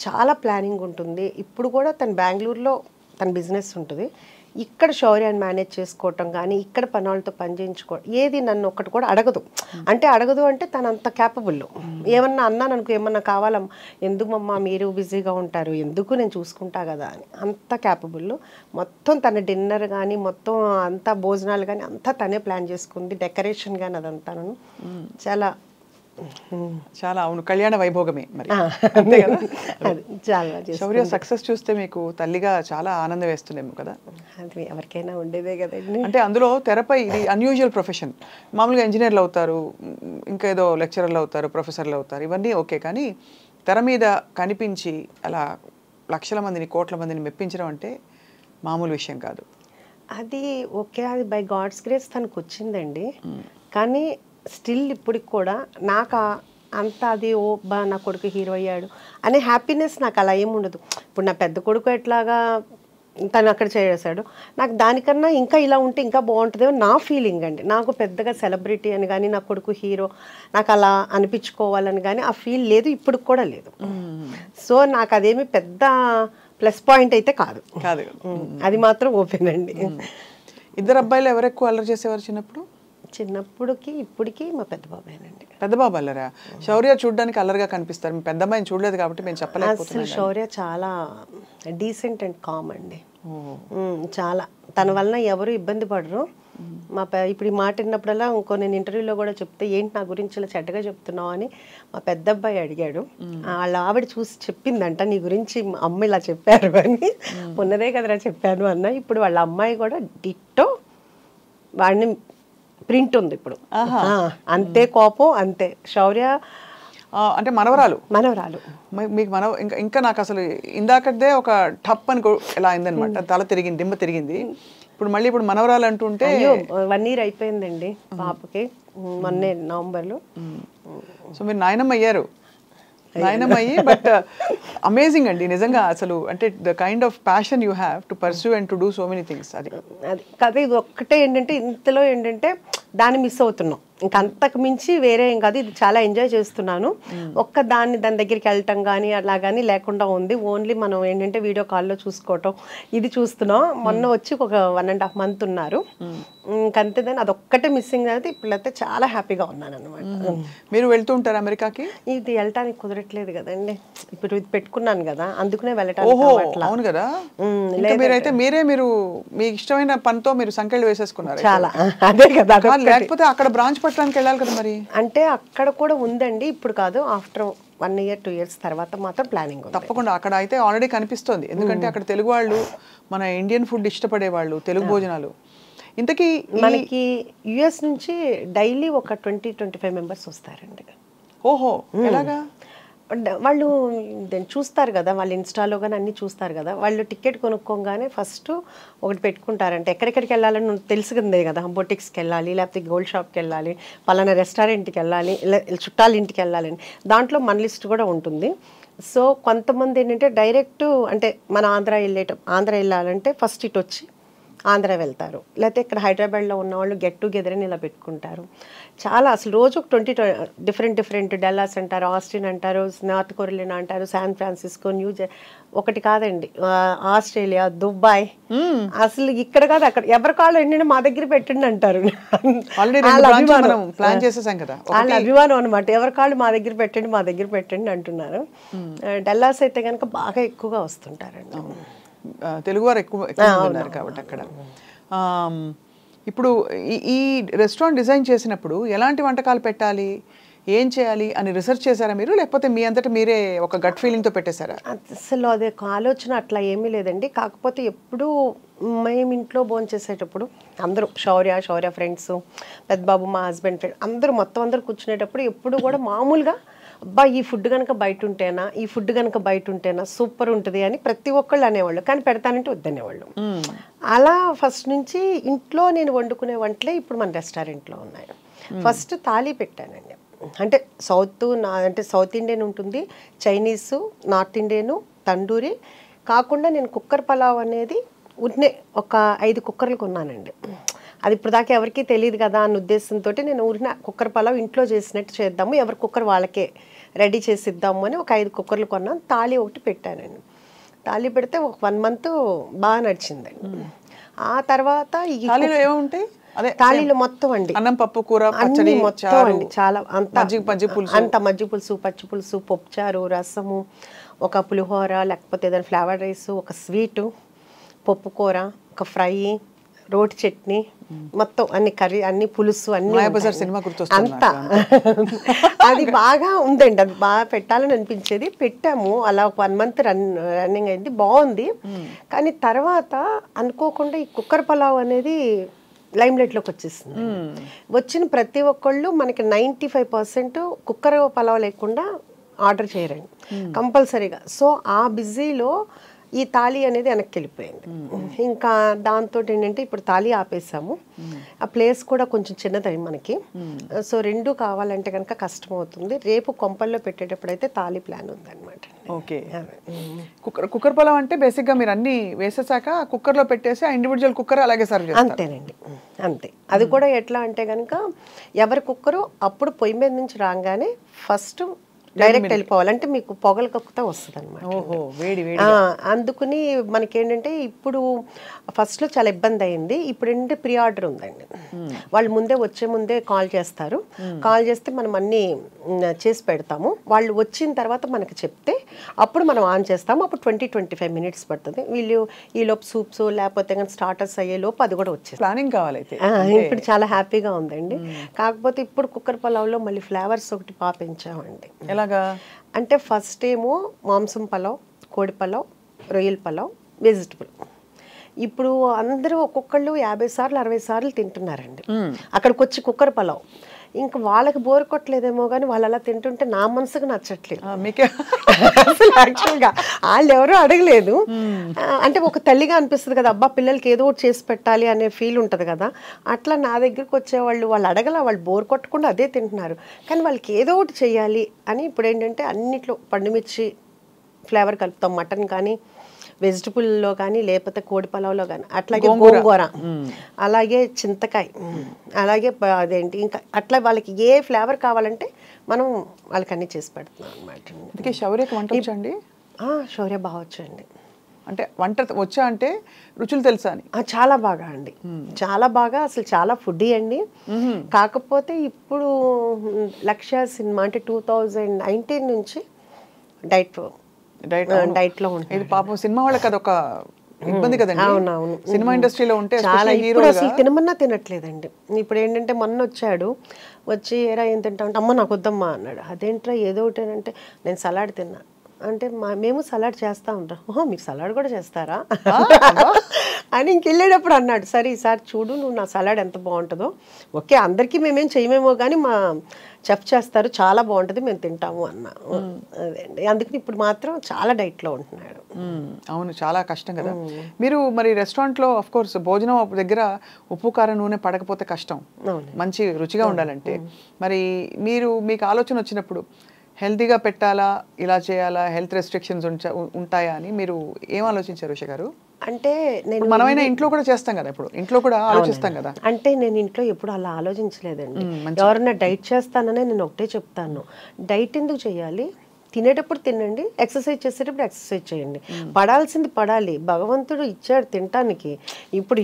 చాలా ప్లానింగ్ ఉంటుంది. ఇప్పుడు కూడా తను బెంగళూరులో తన బిజినెస్ ఉంటుంది, ఇక్కడ శౌర్యాన్ని మేనేజ్ చేసుకోవటం కానీ ఇక్కడ పనులతో పని చేయించుకోవడం, ఏది నన్ను ఒక్కటి కూడా అడగదు. అంటే తను అంత క్యాపబుల్. ఏమన్నా అన్నాను అనుకో, ఏమన్నా కావాలమ్మా, ఎందుకు అమ్మా మీరు బిజీగా ఉంటారు, ఎందుకు నేను చూసుకుంటా కదా అని, అంత క్యాపబుల్. మొత్తం తన డిన్నర్ కానీ మొత్తం అంతా భోజనాలు కానీ అంతా తనే ప్లాన్ చేసుకుంది, డెకరేషన్ కానీ అదంతా చాలా చాలా. అవును, కళ్యాణ వైభోగమే మరి, అంతే కదా. శౌర్య సక్సెస్ చూస్తే మీకు తల్లిగా చాలా ఆనందం వేస్తుందేమో కదా. అది ఎవరికైనా ఉండేదే కదండి. అంటే అందులో తెరపై ఇది అన్యూజువల్ ప్రొఫెషన్. మామూలుగా ఇంజనీర్లు అవుతారు, ఇంకా ఏదో లెక్చరర్లు అవుతారు, ప్రొఫెసర్లు అవుతారు, ఇవన్నీ ఓకే. కానీ తెర మీద కనిపించి అలా లక్షల మందిని, కోట్ల మందిని మెప్పించడం అంటే మామూలు విషయం కాదు. అది ఓకే, అది బై గాడ్స్ గ్రేస్ తనకు వచ్చిందండి. కానీ స్టిల్ ఇప్పటికి కూడా నాకు అంత అది నా కొడుకు హీరో అయ్యాడు అనే హ్యాపీనెస్ నాకు అలా ఏముండదు. ఇప్పుడు నా పెద్ద కొడుకు ఎట్లాగా తను అక్కడ చేసాడు, నాకు దానికన్నా ఇంకా ఇలా ఉంటే ఇంకా బాగుంటుందేమో నా ఫీలింగ్ అండి. నాకు పెద్దగా సెలబ్రిటీ అని కానీ నా కొడుకు హీరో నాకు అలా అనిపించుకోవాలని కానీ ఆ ఫీల్ లేదు, ఇప్పుడు కూడా లేదు. సో నాకు అదేమి పెద్ద ప్లస్ పాయింట్ అయితే కాదు, అది మాత్రం ఓపెన్ అండి. ఇద్దరు అబ్బాయిలు ఎవరు ఎక్కువ అల్లరి చేసేవారు చిన్నప్పుడు? చిన్నప్పుడుకి ఇప్పటికి మా పెద్ద బాబాయేనండి. పెద్ద బాబు అల్లరా? శౌర్య చూడడానికి అల్లరిగా కనిపిస్తారు, మీ పెద్ద అమ్మాయిని చూడలేదు కాబట్టి మేము చెప్పలేకపోతున్నాం. అసలు శౌర్య చాలా డీసెంట్ అండ్ కామ్ అండి, చాలా. తన వలన ఎవరు ఇబ్బంది పడరు. ఇప్పుడు ఈ మాట విన్నప్పుడల్లా నేను ఇంటర్వ్యూలో కూడా చెప్తే ఏంటి నా గురించి ఇలా చెడ్డగా చెప్తున్నావు అని మా పెద్ద అబ్బాయి అడిగాడు. వాళ్ళ ఆవిడ చూసి చెప్పిందంట, నీ గురించి అమ్మ ఇలా చెప్పారు అని. ఉన్నదే కదరా చెప్పాను అన్న. ఇప్పుడు వాళ్ళ అమ్మాయి కూడా డిట్టో వాడిని ప్రింట్ ఉంది ఇప్పుడు, అంతే కోపం అంతే. శౌర్య అంటే మనవరాలు మీకు ఇంకా నాకు అసలు ఇందాకదే ఒక టప్ అని ఎలా అయిందనమాట, తల తిరిగింది, దిమ్మ తిరిగింది. ఇప్పుడు మనవరాలు అంటుంటే 1 year అయిపోయిందండి పాపకి, మొన్నే నవంబర్లో. సో మీరు నాయనమ్మ అయ్యారు, బట్ అమేజింగ్ అండి నిజంగా. అసలు అంటే the kind of passion you have to pursue and to do so many things. అది కదా, ఇది ఒక్కటే ఏంటంటే ఇంతలో ఏంటంటే దాన్ని మిస్ అవుతున్నాం, ఇంకా అంతకు మించి వేరే ఏం కాదు. ఇది చాలా ఎంజాయ్ చేస్తున్నాను. దాని దగ్గరికి వెళ్ళటం కానీ అలా కానీ లేకుండా ఉంది. ఓన్లీ మనం ఏంటంటే వీడియో కాల్లో చూసుకోవటం ఇది చూస్తున్నాం. మొన్న వచ్చి ఒక 1.5 months ఉన్నారు, ఇంకంతేదాన్ని అదొక్కటే మిస్సింగ్ అయితే. ఇప్పుడైతే చాలా హ్యాపీగా ఉన్నాను అనమాట. మీరు వెళ్తూ ఉంటారు అమెరికాకి? ఇది వెళ్ళటానికి కుదరట్లేదు కదండి, ఇప్పుడు ఇది పెట్టుకున్నాను కదా, అందుకనే వెళ్ళటానికి. అవును కదా, మీరైతే మీరు మీకు ఇష్టమైన పనితో మీరు సంఖ్యలు వేసేసుకున్నారు చాలా. అదే కదా, లేకపోతే అక్కడ బ్రాంచ్ పట్టడానికి వెళ్ళాలి కదా మరి? అంటే అక్కడ కూడా ఉందండి, ఇప్పుడు కాదు, ఆఫ్టర్ 1 year 2 years తర్వాత మాత్రం ప్లానింగ్ ఉంది. తప్పకుండా అక్కడ అయితే ఆల్రెడీ కనిపిస్తోంది. ఎందుకంటే అక్కడ తెలుగు వాళ్ళు, మన ఇండియన్ ఫుడ్ ఇష్టపడే వాళ్ళు, తెలుగు భోజనాలు. ఇంతకీ మనకి యుఎస్ నుంచి డైలీ ఒక 20-25 మెంబర్స్ వస్తారండి. ఓహో, ఎలాగా? వాళ్ళు చూస్తారు కదా, వాళ్ళు ఇన్స్టాలో కానీ అన్నీ చూస్తారు కదా, వాళ్ళు టికెట్ కొనుక్కోగానే ఫస్ట్ ఒకటి పెట్టుకుంటారంటే ఎక్కడెక్కడికి వెళ్ళాలని తెలిసిందే కదా, బొటిక్స్కి వెళ్ళాలి, లేకపోతే గోల్డ్ షాప్కి వెళ్ళాలి, పలానా రెస్టారెంట్కి వెళ్ళాలి, చుట్టాల ఇంటికి వెళ్ళాలని. దాంట్లో మన లిస్ట్ కూడా ఉంటుంది. సో కొంతమంది ఏంటంటే డైరెక్ట్ అంటే మన ఆంధ్ర వెళ్ళాలంటే ఫస్ట్ ఇటు వచ్చి ఆంధ్ర వెళ్తారు, లేకపోతే ఇక్కడ హైదరాబాద్లో ఉన్న వాళ్ళు గెట్ టుగెదర్ అని ఇలా పెట్టుకుంటారు. చాలా అసలు రోజు 20 డిఫరెంట్ డల్లాస్ అంటారు, ఆస్టిన్ అంటారు, నార్త్ కొరియా అంటారు, శాన్ ఫ్రాన్సిస్కో, ఒకటి కాదండి, ఆస్ట్రేలియా, దుబాయ్, అసలు ఇక్కడ కాదు అక్కడ ఎవరి కాళ్ళు ఏంటంటే మా దగ్గర పెట్టండి అంటారు. వాళ్ళ అభిమానం అనమాట, ఎవరి కాళ్ళు మా దగ్గర పెట్టండి అంటున్నారు. డల్లాస్ అయితే కనుక బాగా ఎక్కువగా వస్తుంటారండి, తెలుగువారు ఎక్కువ ఉన్నారు కాబట్టి అక్కడ. ఇప్పుడు ఈ రెస్టారెంట్ డిజైన్ చేసినప్పుడు ఎలాంటి వంటకాలు పెట్టాలి, ఏం చేయాలి అని రిసర్చ్ చేశారా మీరు, లేకపోతే మీ అంతటా మీరే ఒక గట్ ఫీలింగ్తో పెట్టేశారా? అసలు అదే ఆలోచన అట్లా ఏమీ లేదండి. కాకపోతే ఎప్పుడు మేము ఇంట్లో భోజనం చేసేటప్పుడు అందరూ శౌర్య ఫ్రెండ్స్, పెద్దబాబు మా హస్బెండ్ ఫ్రెండ్ అందరూ కూర్చునేటప్పుడు ఎప్పుడు కూడా మామూలుగా అబ్బా ఈ ఫుడ్ కనుక బయట ఉంటేనా సూపర్ ఉంటుంది అని ప్రతి ఒక్కళ్ళు అనేవాళ్ళు, కానీ పెడతానంటే వద్దనేవాళ్ళు. అలా ఫస్ట్ నుంచి ఇంట్లో నేను వండుకునే వంటలే ఇప్పుడు మన రెస్టారెంట్లో ఉన్నాయి. ఫస్ట్ థాలీ పెట్టానండి, అంటే సౌత్ ఇండియన్ ఉంటుంది, చైనీసు, నార్త్ ఇండియను, తండూరి కాకుండా నేను కుక్కర్ పలావ్ అనేది ఒక 5 కుక్కర్లు కొన్నానండి. అది ఇప్పుడు దాకా ఎవరికి తెలియదు కదా అన్న ఉద్దేశంతో నేను కుక్కర్ పలావ్ ఇంట్లో చేసినట్టు చేద్దాము, ఎవరి కుక్కర్ వాళ్ళకే రెడీ చేసి ఇద్దాము అని ఒక 5 కుక్కర్లు కొన్నాను. తాళి ఒకటి పెట్టానండి. తాళి పెడితే ఒక 1 month బాగా నడిచిందండి. ఆ తర్వాత ఈ తాళీలో మొత్తం అండి అన్నం, పప్పు, కూర, అన్ని మొత్తం అండి, చాలా అంత మజ్జిగ పులుసు, పచ్చి పులుసు, పప్పుచారు, రసము, ఒక పులిహోర, లేకపోతే ఏదైనా ఫ్లేవర్ రైస్, ఒక స్వీటు, పప్పు కూర, ఒక ఫ్రై, రోటి చట్నీ, మొత్తం అన్ని కర్రీ, అన్ని పులుసు, అన్ని అంతా అది బాగా ఉందండి. అది బాగా పెట్టాలని అనిపించేది. పెట్టాము, అలా ఒక 1 month రన్నింగ్ అయింది, బాగుంది. కానీ తర్వాత అనుకోకుండా ఈ కుక్కర్ పలావ్ అనేది లైమ్లైట్లోకి వచ్చేసింది. వచ్చిన ప్రతి ఒక్కళ్ళు మనకి 95% కుక్కర్ పలావ్ లేకుండా ఆర్డర్ చేయరండి కంపల్సరీగా. సో ఆ బిజీలో ఈ తాళి అనేది వెనక్కి వెళ్ళిపోయింది. ఇంకా దాంతో ఏంటంటే ఇప్పుడు తాళి ఆపేసాము. ఆ ప్లేస్ కూడా కొంచెం చిన్నది మనకి, సో 2 కావాలంటే కనుక కష్టం అవుతుంది. రేపు కొంపల్లో పెట్టేటప్పుడు అయితే తాళి ప్లాన్ ఉందన్నమాట. ఓకే, కుక్కర్ పలావ్ అంటే బేసిక్గా మీరు అన్ని వేసేసాక కుక్కర్లో పెట్టేసి ఆ ఇండివిజువల్ కుక్కర్ అలాగే సర్వ్ చేస్తారు? అంతేనండి, అంతే. అది కూడా ఎట్లా అంటే కనుక ఎవరి కుక్కరు అప్పుడు పొయ్యి మీద నుంచి రాగానే ఫస్ట్ డైరెక్ట్ వెళ్ళిపోవాలంటే మీకు పొగలు కక్కుతా వస్తుంది అనమాట. అందుకుని మనకేంటంటే ఇప్పుడు ఫస్ట్లో చాలా ఇబ్బంది అయింది. ఇప్పుడు ఏంటంటే ప్రీ ఆర్డర్ ఉందండి. వాళ్ళు వచ్చే ముందే కాల్ చేస్తారు. కాల్ చేస్తే మనం అన్నీ చేసి పెడతాము. వాళ్ళు వచ్చిన తర్వాత మనకి చెప్తే అప్పుడు మనం ఆన్ చేస్తాము. అప్పుడు 20-25 minutes పడుతుంది. వీళ్ళు ఈలోపు సూప్స్ లేకపోతే కానీ స్టార్టర్స్ అయ్యేలోపు అది కూడా వచ్చేది. ప్లానింగ్ కావాలైతే ఇప్పుడు చాలా హ్యాపీగా ఉందండి. కాకపోతే ఇప్పుడు కుక్కర్ పలావ్లో మళ్ళీ ఫ్లేవర్స్ ఒకటి పెంచామండి. అంటే ఫస్ట్ ఏమో మాంసం పలావ్, కోడి పలావ్, రొయ్యల పలావ్, వెజిటబుల్. ఇప్పుడు అందరూ ఒక్కొక్కళ్ళు 50 సార్లు 60 సార్లు తింటున్నారండి అక్కడికి వచ్చి కుక్కర్ పలావ్. ఇంకా వాళ్ళకి బోర్ కొట్టలేదేమో కానీ వాళ్ళు అలా తింటుంటే నా మనసుకు నచ్చట్లేదు. అసలు యాక్చువల్గా వాళ్ళు ఎవరూ అడగలేదు. అంటే ఒక తల్లిగా అనిపిస్తుంది కదా, అబ్బా పిల్లలకి ఏదో ఒకటి చేసి పెట్టాలి అనే ఫీల్ ఉంటుంది కదా. అట్లా నా దగ్గరికి వచ్చేవాళ్ళు అడగల, వాళ్ళు బోర్ కొట్టకుండా అదే తింటున్నారు. కానీ వాళ్ళకి ఏదో ఒకటి చెయ్యాలి అని ఇప్పుడు ఏంటంటే అన్నిట్లో పండుమిర్చి ఫ్లేవర్ కలుపుతాం, మటన్ కానీ వెజిటబుల్లో కానీ లేకపోతే కోడి పలావ్లో కానీ, అట్లాగే గోంగూర, అలాగే చింతకాయ, అలాగే అదేంటి ఇంకా అట్లా వాళ్ళకి ఏ ఫ్లేవర్ కావాలంటే మనం వాళ్ళకి అన్నీ చేసి పెడుతున్నాం అనమాట. శౌర్యకి వంట వచ్చండి? శౌర్య బాగా వచ్చండి. అంటే వంట వచ్చా అంటే రుచులు తెలుసా అని? చాలా బాగా అండి, చాలా బాగా. అసలు చాలా ఫుడ్డీ అండి. కాకపోతే ఇప్పుడు లక్ష్య సినిమా అంటే 2019 నుంచి డైట్లో ఉంటుంది. ఇది పాపం సినిమా వాళ్ళకి అదొక ఇబ్బంది కదండి అవునవును. సినిమా ఇండస్ట్రీలో ఉంటే చాలా especially ఇప్పుడు హీరోగా. అసలు తినమన్నా తినట్లేదండి. ఇప్పుడు ఏంటంటే మొన్న వచ్చాడు, వచ్చి ఏరా ఏం తింటావు అంటే అమ్మ నాకు వద్దమ్మా అన్నాడు. అదేంట్రా ఏదో ఒకటి అంటే నేను సలాడ్ తిన్నా అంటే మేము సలాడ్ చేస్తా ఉంటాం. ఓహో మీరు సలాడ్ కూడా చేస్తారా అని ఇంకెళ్ళేటప్పుడు అన్నాడు. సరే ఈసారి చూడు నువ్వు నా సలాడ్ ఎంత బాగుంటుందో. ఓకే అందరికీ మేమేం చేయమేమో కానీ మా చెఫ్ చేస్తారు చాలా బాగుంటుంది మేము తింటాము అన్న. అదే అండి అందుకని ఇప్పుడు మాత్రం చాలా డైట్లో ఉంటున్నాడు. అవును చాలా కష్టం కదా. మీరు మరి రెస్టారెంట్లో ఆఫ్ కోర్స్ భోజనం దగ్గర ఉప్పు కారం నూనె పడకపోతే కష్టం, మంచి రుచిగా ఉండాలంటే. మరి మీకు ఆలోచన వచ్చినప్పుడు హెల్తీగా పెట్టాలా ఇలా చేయాలా హెల్త్ రెస్ట్రిక్షన్స్ ఉంటాయా అని మీరు ఏం ఆలోచించారు ఉష గారు? అంటే నేను మనమైనా ఇంట్లో కూడా చేస్తాం కదా, ఇప్పుడు ఇంట్లో కూడా ఆలోచిస్తాం కదా. అంటే నేను ఇంట్లో ఎప్పుడు అలా ఆలోచించలేదండి. ఎవరన్నా డైట్ చేస్తాననే నేను ఒకటే చెప్తాను, డైట్ ఎందుకు చేయాలి, తినేటప్పుడు తినండి, ఎక్సర్సైజ్ చేసేటప్పుడు ఎక్సర్సైజ్ చేయండి. పడాల్సింది పడాలి, భగవంతుడు ఇచ్చాడు తినటానికి. ఇప్పుడు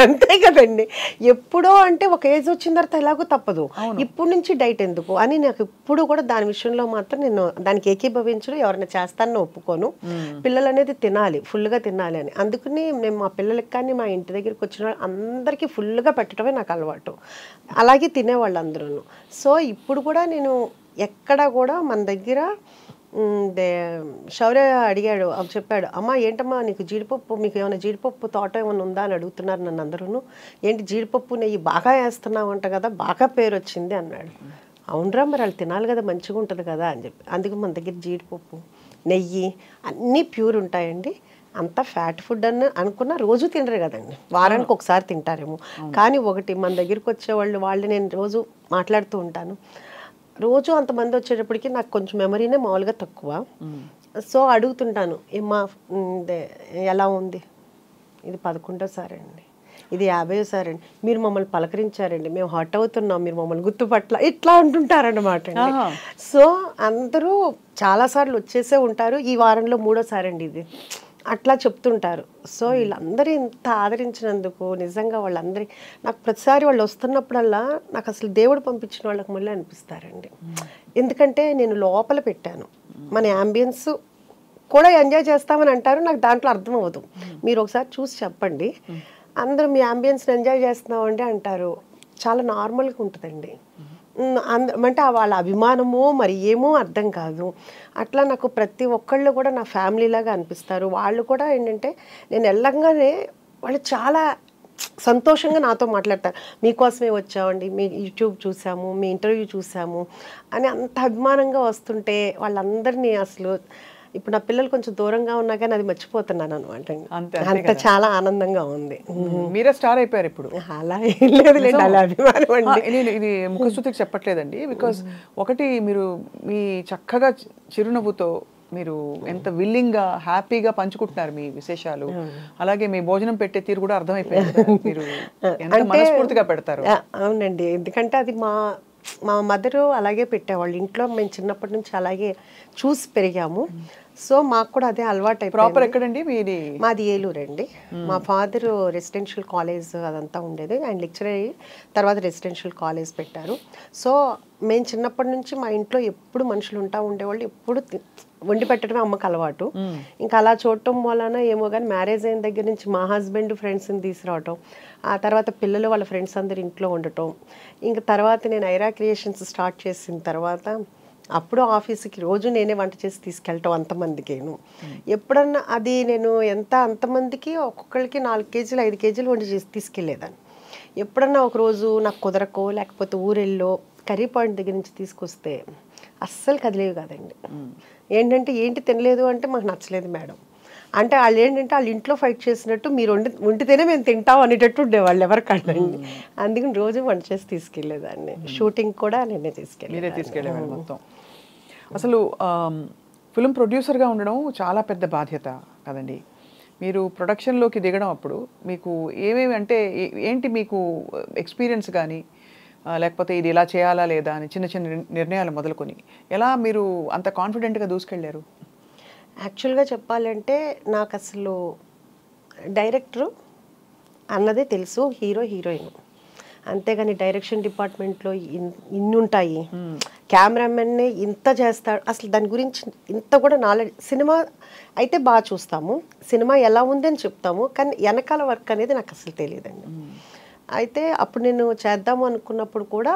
అంతే కదండి. ఎప్పుడో అంటే ఒక ఏజ్ వచ్చిన తర్వాత ఎలాగో తప్పదు, ఇప్పుడు నుంచి డైట్ ఎందుకు అని నాకు ఇప్పుడు కూడా దాని విషయంలో మాత్రం నేను దానికి ఏకీభవించడం, ఎవరైనా చేస్తానని ఒప్పుకోను. పిల్లలు అనేది తినాలి, ఫుల్గా తినాలి అని. అందుకని నేను మా పిల్లలకి కానీ మా ఇంటి దగ్గరికి వచ్చిన అందరికీ ఫుల్గా పెట్టడమే నాకు అలవాటు. అలాగే తినేవాళ్ళు అందరూ. సో ఇప్పుడు కూడా నేను ఎక్కడ కూడా మన దగ్గర శౌర్య అడిగాడు, చెప్పాడు, అమ్మ ఏంటమ్మా నీకు జీడిపప్పు, మీకు ఏమైనా జీడిపప్పు తోట ఏమైనా ఉందా అని అడుగుతున్నారు నన్ను అందరూ. ఏంటి జీడిపప్పు నెయ్యి బాగా వేస్తున్నావు అంట కదా, బాగా పేరు వచ్చింది అన్నాడు. అవునరా మరి వాళ్ళు తినాలి కదా, మంచిగా ఉంటుంది కదా అని చెప్పి. అందుకు మన దగ్గర జీడిపప్పు నెయ్యి అన్నీ ప్యూర్ ఉంటాయండి. అంత ఫ్యాట్ ఫుడ్ అని అనుకున్న రోజు తినరు కదండి, వారానికి ఒకసారి తింటారేమో. కానీ ఒకటి మన దగ్గరికి వచ్చేవాళ్ళు నేను రోజు మాట్లాడుతూ ఉంటాను, రోజు అంతమంది వచ్చేటప్పటికి నాకు కొంచెం మెమరీనే మామూలుగా తక్కువ. సో అడుగుతుంటాను, ఏమా ఎలా ఉంది, ఇది 11వ అండి, ఇది 50వ అండి, మీరు మమ్మల్ని పలకరించారండి, మేము హర్ట్ అవుతున్నాం, మీరు మమ్మల్ని గుర్తుపట్ల, ఇట్లా అంటుంటారన్నమాట అండి. సో అందరూ చాలాసార్లు వచ్చేసే ఉంటారు, ఈ వారంలో 3వ అండి ఇది, అట్లా చెప్తుంటారు. సో వీళ్ళందరూ ఇంత ఆదరించినందుకు నిజంగా వాళ్ళందరి నాకు ప్రతిసారి వాళ్ళు వస్తున్నప్పుడల్లా నాకు అసలు దేవుడు పంపించిన వాళ్ళకి మళ్ళీ అనిపిస్తారండి. ఎందుకంటే నేను లోపల పెట్టాను, మన యాంబియన్స్ కూడా ఎంజాయ్ చేస్తామని అంటారు, నాకు దాంట్లో అర్థం అవ్వదు. మీరు ఒకసారి చూసి చెప్పండి, అందరూ మీ యాంబియన్స్ని ఎంజాయ్ చేస్తున్నామండి అంటారు, చాలా నార్మల్గా ఉంటుందండి. అంటే వాళ్ళ అభిమానమో మరి ఏమో అర్థం కాదు. అట్లా నాకు ప్రతి ఒక్కళ్ళు కూడా నా ఫ్యామిలీ లాగా అనిపిస్తారు. వాళ్ళు కూడా ఏంటంటే నేను వెళ్ళంగానే వాళ్ళు చాలా సంతోషంగా నాతో మాట్లాడతారు, మీకోసమే వచ్చామండి, మీ యూట్యూబ్ చూసాము, మీ ఇంటర్వ్యూ చూసాము అని అంత అభిమానంగా వస్తుంటే వాళ్ళందరినీ అసలు ఇప్పుడు నా పిల్లలు కొంచెం దూరంగా ఉన్నా కానీ అది మర్చిపోతున్నాను అనమాట. అంత చాలా ఆనందంగా ఉంది. మీరే స్టార్ అయిపోయారు ఇప్పుడు. అలా ఏం లేదు, అలా అభిమానం అండి. నేను ఇది ముఖస్తుతికి చెప్పట్లేదండి, బికాస్ ఒకటి మీరు మీ చక్కగా చిరునవ్వుతో మీరు ఎంత విల్లింగ్గా హ్యాపీగా పంచుకుంటున్నారు మీ విశేషాలు, అలాగే మీ భోజనం పెట్టే తీరు కూడా అర్థమైపోయింది, మీరు ఎంత మనస్ఫూర్తిగా పెడతారు. అవునండి, ఎందుకంటే అది మా మదరు అలాగే పెట్టేవాళ్ళు ఇంట్లో, మేము చిన్నప్పటి నుంచి అలాగే చూసి పెరిగాము. సో మాకు కూడా అదే అలవాటు అయిపోయింది. ప్రాపర్ ఎక్కడండి మీది? మాది ఏలూరు అండి. మా ఫాదర్ రెసిడెన్షియల్ కాలేజ్ అదంతా ఉండేది, ఆయన లెక్చరర్ అయ్యి తర్వాత రెసిడెన్షియల్ కాలేజ్ పెట్టారు. సో మేము చిన్నప్పటి నుంచి మా ఇంట్లో ఎప్పుడు మనుషులు ఉండేవాళ్ళు, ఎప్పుడు వండి పెట్టడమే అమ్మకు అలవాటు. ఇంకా అలా చూడటం వలన ఏమో కానీ మ్యారేజ్ అయిన దగ్గర నుంచి మా హస్బెండ్ ఫ్రెండ్స్ని తీసుకురావటం, ఆ తర్వాత పిల్లలు వాళ్ళ ఫ్రెండ్స్ అందరు ఇంట్లో ఉండటం, ఇంకా తర్వాత నేను ఐరా క్రియేషన్స్ స్టార్ట్ చేసిన తర్వాత అప్పుడు ఆఫీస్కి రోజు నేనే వంట చేసి తీసుకెళ్ళటం అంతమందికేను. ఎప్పుడన్నా అది నేను అంతమందికి ఒక్కొక్కరికి 4 కేజీలు 5 కేజీలు వండి చేసి తీసుకెళ్ళేదాన్ని. ఎప్పుడన్నా ఒకరోజు నాకు కుదరకో లేకపోతే ఊరెళ్ళో కర్రీ పాయింట్ దగ్గర నుంచి తీసుకొస్తే అస్సలు కదిలేవి కాదండి. ఏంటి తినలేదు అంటే మాకు నచ్చలేదు మేడం అంటే వాళ్ళు ఏంటంటే వాళ్ళు ఇంట్లో ఫైట్ చేసినట్టు మీరు వండితేనే మేము తింటాం అనేటట్టు ఉండేవాళ్ళు ఎవరికండి. అందుకని రోజు వంట చేసి తీసుకెళ్ళేదాన్ని. షూటింగ్ కూడా నేనే తీసుకెళ్ళేవాళ్ళు మొత్తం. అసలు ఫిల్మ్ ప్రొడ్యూసర్గా ఉండడం చాలా పెద్ద బాధ్యత కదండి. మీరు ప్రొడక్షన్లోకి దిగడం అప్పుడు మీకు ఏమేమి అంటే ఏంటి మీకు ఎక్స్పీరియన్స్ కానీ లేకపోతే ఇది ఇలా చేయాలా లేదా అని చిన్న చిన్న నిర్ణయాలు మొదలుకొని ఎలా మీరు అంత కాన్ఫిడెంట్గా దూసుకెళ్ళారు? యాక్చువల్గా చెప్పాలంటే నాకు అసలు డైరెక్టరు అన్నదే తెలుసు, హీరో హీరోయిన్, అంతేగాని డైరెక్షన్ డిపార్ట్మెంట్లో ఇన్ని ఉంటాయి కెమెరామెన్నే ఇంత చేస్తాడు, అసలు దాని గురించి ఇంత కూడా నాలెడ్జ్. సినిమా అయితే బాగా చూస్తాము, సినిమా ఎలా ఉంది అని చెప్తాము, కానీ వెనకాల వర్క్ అనేది నాకు అసలు తెలియదండి. అయితే అప్పుడు నేను చేద్దాము అనుకున్నప్పుడు కూడా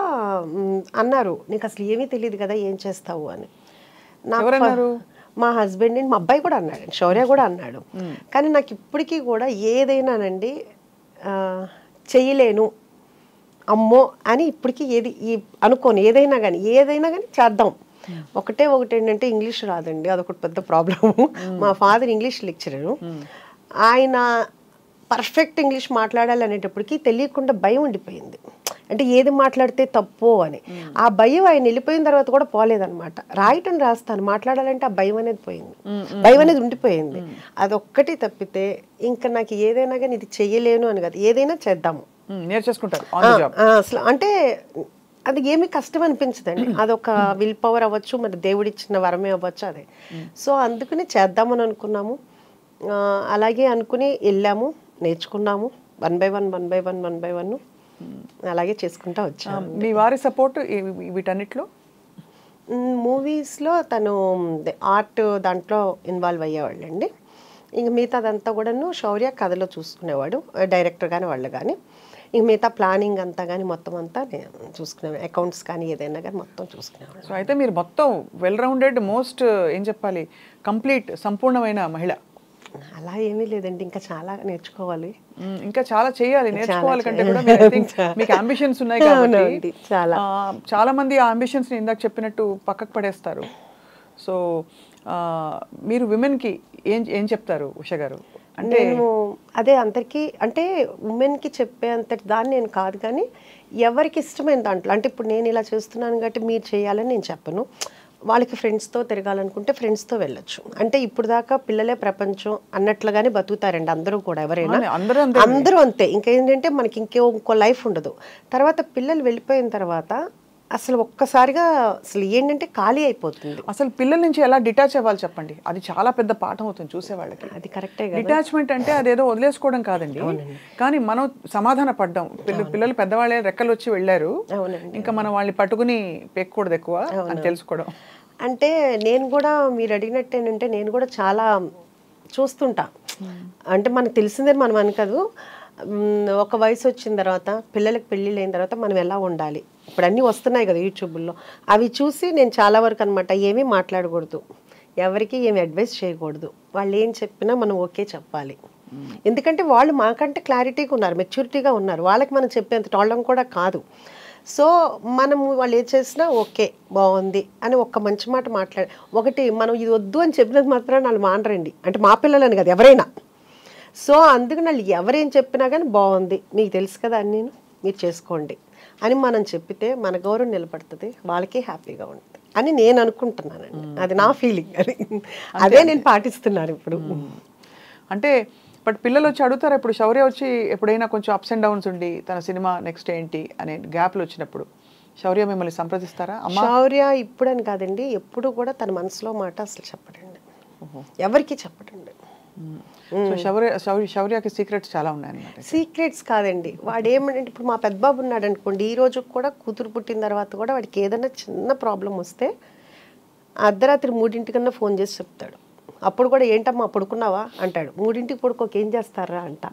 అన్నారు, నీకు అసలు ఏమీ తెలియదు కదా, ఏం చేస్తావు అని. నాకు మా హస్బెండ్ మా అబ్బాయి కూడా అన్నాడు, శౌర్య కూడా అన్నాడు. కానీ నాకు ఇప్పటికీ కూడా ఏదైనానండి చెయ్యలేను అమ్మో అని ఇప్పటికీ అనుకోను. ఏదైనా కానీ చేద్దాం. ఒకటి ఏంటంటే ఇంగ్లీష్ రాదండి, అదొకటి పెద్ద ప్రాబ్లము. మా ఫాదర్ ఇంగ్లీష్ లెక్చరరు, ఆయన పర్ఫెక్ట్ ఇంగ్లీష్ మాట్లాడాలి అనేటప్పటికి తెలియకుండా భయం ఉండిపోయింది. అంటే ఏది మాట్లాడితే తప్పు అని. ఆ భయం ఆయన వెళ్ళిపోయిన తర్వాత కూడా పోలేదనమాట. రాయటం రాస్తాను, మాట్లాడాలంటే ఆ భయం అనేది పోయింది, భయం అనేది ఉండిపోయింది. అదొక్కటి తప్పితే ఇంకా నాకు ఏదైనా కానీ ఇది చెయ్యలేను అని కాదు, ఏదైనా చేద్దాము నేర్చేసుకుంటారు అసలు. అంటే అది ఏమి కష్టం అనిపించదండి, అదొక విల్ పవర్ అవ్వచ్చు, మరి దేవుడిచ్చిన వరమే అవ్వచ్చు అదే. సో అందుకని చేద్దామని అనుకున్నాము. అలాగే అనుకుని వెళ్ళాము, నేర్చుకున్నాము, 1 by 1 అలాగే చేసుకుంటా వచ్చాము. మీ వారి సపోర్ట్ వీటన్నిటిలో? మూవీస్లో తను ఆర్ట్ దాంట్లో ఇన్వాల్వ్ అయ్యేవాళ్ళండి. ఇంక మిగతాదంతా కూడాను శౌర్య కథలో చూసుకునేవాడు, డైరెక్టర్ కానీ వాళ్ళు కానీ. ఇంక మిగతా ప్లానింగ్ అంతా కానీ మొత్తం అంతా నేను చూసుకునేవాడు, అకౌంట్స్ కానీ ఏదైనా కానీ మొత్తం చూసుకునేవాడు. సో అయితే మీరు మొత్తం వెల్ రౌండెడ్, మోస్ట్ ఏం చెప్పాలి, కంప్లీట్ సంపూర్ణమైన మహిళ. అలా ఏమీ లేదండి, ఇంకా చాలా నేర్చుకోవాలి, ఇంకా చాలా చేయాలి. నేర్చుకోవాలి కంటే కూడా మీకు అంబిషన్స్ ఉన్నాయి కాబట్టి చాలా మంది ఆ అంబిషన్స్ ని ఇందాక చెప్పినట్టు పక్కకు పడేస్తారు. సో మీరు విమెన్కి ఏం చెప్తారు ఉష గారు? అంటే నేను అదే అందరికీ, అంటే ఉమెన్కి చెప్పే అంతటి దాన్ని నేను కాదు, కానీ ఎవరికి ఇష్టమైన దాంట్లో, అంటే ఇప్పుడు నేను ఇలా చేస్తున్నాను కాబట్టి మీరు చేయాలని నేను చెప్పను. వాళ్ళకి ఫ్రెండ్స్తో తిరగాలనుకుంటే ఫ్రెండ్స్తో వెళ్ళొచ్చు. అంటే ఇప్పుడు దాకా పిల్లలే ప్రపంచం అన్నట్లుగానే బతుకుతారండి అందరూ కూడా, ఎవరైనా అందరూ అంతే. ఇంకేంటంటే మనకి ఇంకో లైఫ్ ఉండదు. తర్వాత పిల్లలు వెళ్ళిపోయిన తర్వాత అసలు ఒక్కసారిగా అసలు ఏంటంటే ఖాళీ అయిపోతుంది. అసలు పిల్లల నుంచి ఎలా డిటాచ్ అవ్వాలి చెప్పండి, అది చాలా పెద్ద పాఠం అవుతుంది చూసే వాళ్ళకి. అది కరెక్టే. డిటాచ్మెంట్ అంటే అదేదో వదిలేసుకోవడం కాదండి, కానీ మనం సమాధాన పడ్డాం. పిల్లలు పెద్దవాళ్ళే రెక్కలు వచ్చి వెళ్ళారు, ఇంకా మనం వాళ్ళని పట్టుకుని పెక్కకూడదు ఎక్కువ అని తెలుసుకోవడం. అంటే నేను కూడా మీరు అడిగినట్టు ఏంటంటే నేను కూడా చాలా చూస్తుంటా. అంటే మనకు తెలిసిందే మనం అనుకోదు, ఒక వయసు వచ్చిన తర్వాత పిల్లలకి పెళ్ళిళ్ళు అయిన తర్వాత మనం ఎలా ఉండాలి, ఇప్పుడు అన్నీ వస్తున్నాయి కదా యూట్యూబ్లో, అవి చూసి నేను చాలా వరకు అనమాట ఏమీ మాట్లాడకూడదు, ఎవరికి ఏమి అడ్వైస్ చేయకూడదు, వాళ్ళు ఏం చెప్పినా మనం ఓకే చెప్పాలి. ఎందుకంటే వాళ్ళు మాకంటే క్లారిటీగా ఉన్నారు, మెచ్యూరిటీగా ఉన్నారు, వాళ్ళకి మనం చెప్పేంత టోళ్ళం కూడా కాదు. సో మనము వాళ్ళు ఏం చేసినా ఓకే బాగుంది అని ఒక్క మంచి మాట ఒకటి మనం ఇది వద్దు అని చెప్పినది మాత్రం వాళ్ళు మానరండి, అంటే మా పిల్లలని కదా ఎవరైనా. సో అందుకని వాళ్ళు ఎవరేం చెప్పినా కానీ బాగుంది, మీకు తెలుసు కదా అని మీరు చేసుకోండి అని మనం చెప్పితే మన గౌరవం నిలబడుతుంది, వాళ్ళకి హ్యాపీగా ఉంటుంది అని నేను అనుకుంటున్నానండి. అది నా ఫీలింగ్, అది అదే నేను పాటిస్తున్నాను ఇప్పుడు. అంటే బట్ పిల్లలు వచ్చి అడుగుతారా, ఇప్పుడు శౌర్య వచ్చి ఎప్పుడైనా కొంచెం అప్స్ అండ్ డౌన్స్ ఉండి తన సినిమా నెక్స్ట్ ఏంటి అనే గ్యాప్లు వచ్చినప్పుడు శౌర్య మిమ్మల్ని సంప్రదిస్తారా? శౌర్య ఇప్పుడని కాదండి, ఎప్పుడు కూడా తన మనసులో మాట అసలు చెప్పడండి, ఎవరికి చెప్పడండి. శౌర్యకి సీక్రెట్స్ చాలా ఉన్నాయన్నమాట. సీక్రెట్స్ కాదండి, వాడు ఏమంటే ఇప్పుడు మా పెద్ద బాబు ఉన్నాడు అనుకోండి, ఈ రోజు కూడా కూతురు పుట్టిన తర్వాత కూడా వాడికి ఏదైనా చిన్న ప్రాబ్లం వస్తే అర్ధరాత్రి 3 కన్నా ఫోన్ చేసి చెప్తాడు. అప్పుడు కూడా ఏంటమ్మా పడుకున్నావా అంటాడు, 3కి పడుకోక ఏం చేస్తారా అంట,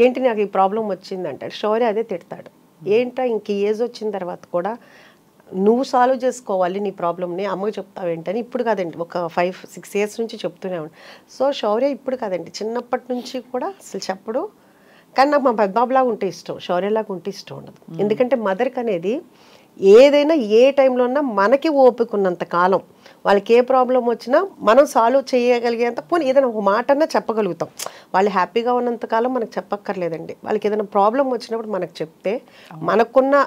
ఏంటి నాకు ఈ ప్రాబ్లం వచ్చింది అంటాడు. శౌర్య అదే తిడతాడు, ఏంటా ఇంక ఏజ్ వచ్చిన తర్వాత కూడా నువ్వు సాల్వ్ చేసుకోవాలి నీ ప్రాబ్లమ్ని, అమ్మకి చెప్తావేంటని. ఇప్పుడు కాదండి, ఒక 5-6 years నుంచి చెప్తూనే ఉన్నాడు. సో శౌర్య ఇప్పుడు కాదండి, చిన్నప్పటి నుంచి కూడా అసలు చెప్పడు. కానీ నాకు మా పెద్దబాబులాగా ఉంటే ఇష్టం, శౌర్యలాగా ఉంటే ఇష్టం ఉండదు. ఎందుకంటే మదర్కి అనేది ఏదైనా ఏ టైంలో ఉన్నా మనకి ఓపిక ఉన్నంత కాలం వాళ్ళకి ఏ ప్రాబ్లం వచ్చినా మనం సాల్వ్ చేయగలిగేంత, పోనీ ఏదైనా ఒక మాట అన్నా చెప్పగలుగుతాం. వాళ్ళు హ్యాపీగా ఉన్నంత కాలం మనకు చెప్పక్కర్లేదండి. వాళ్ళకి ఏదైనా ప్రాబ్లం వచ్చినప్పుడు మనకు చెప్తే మనకున్న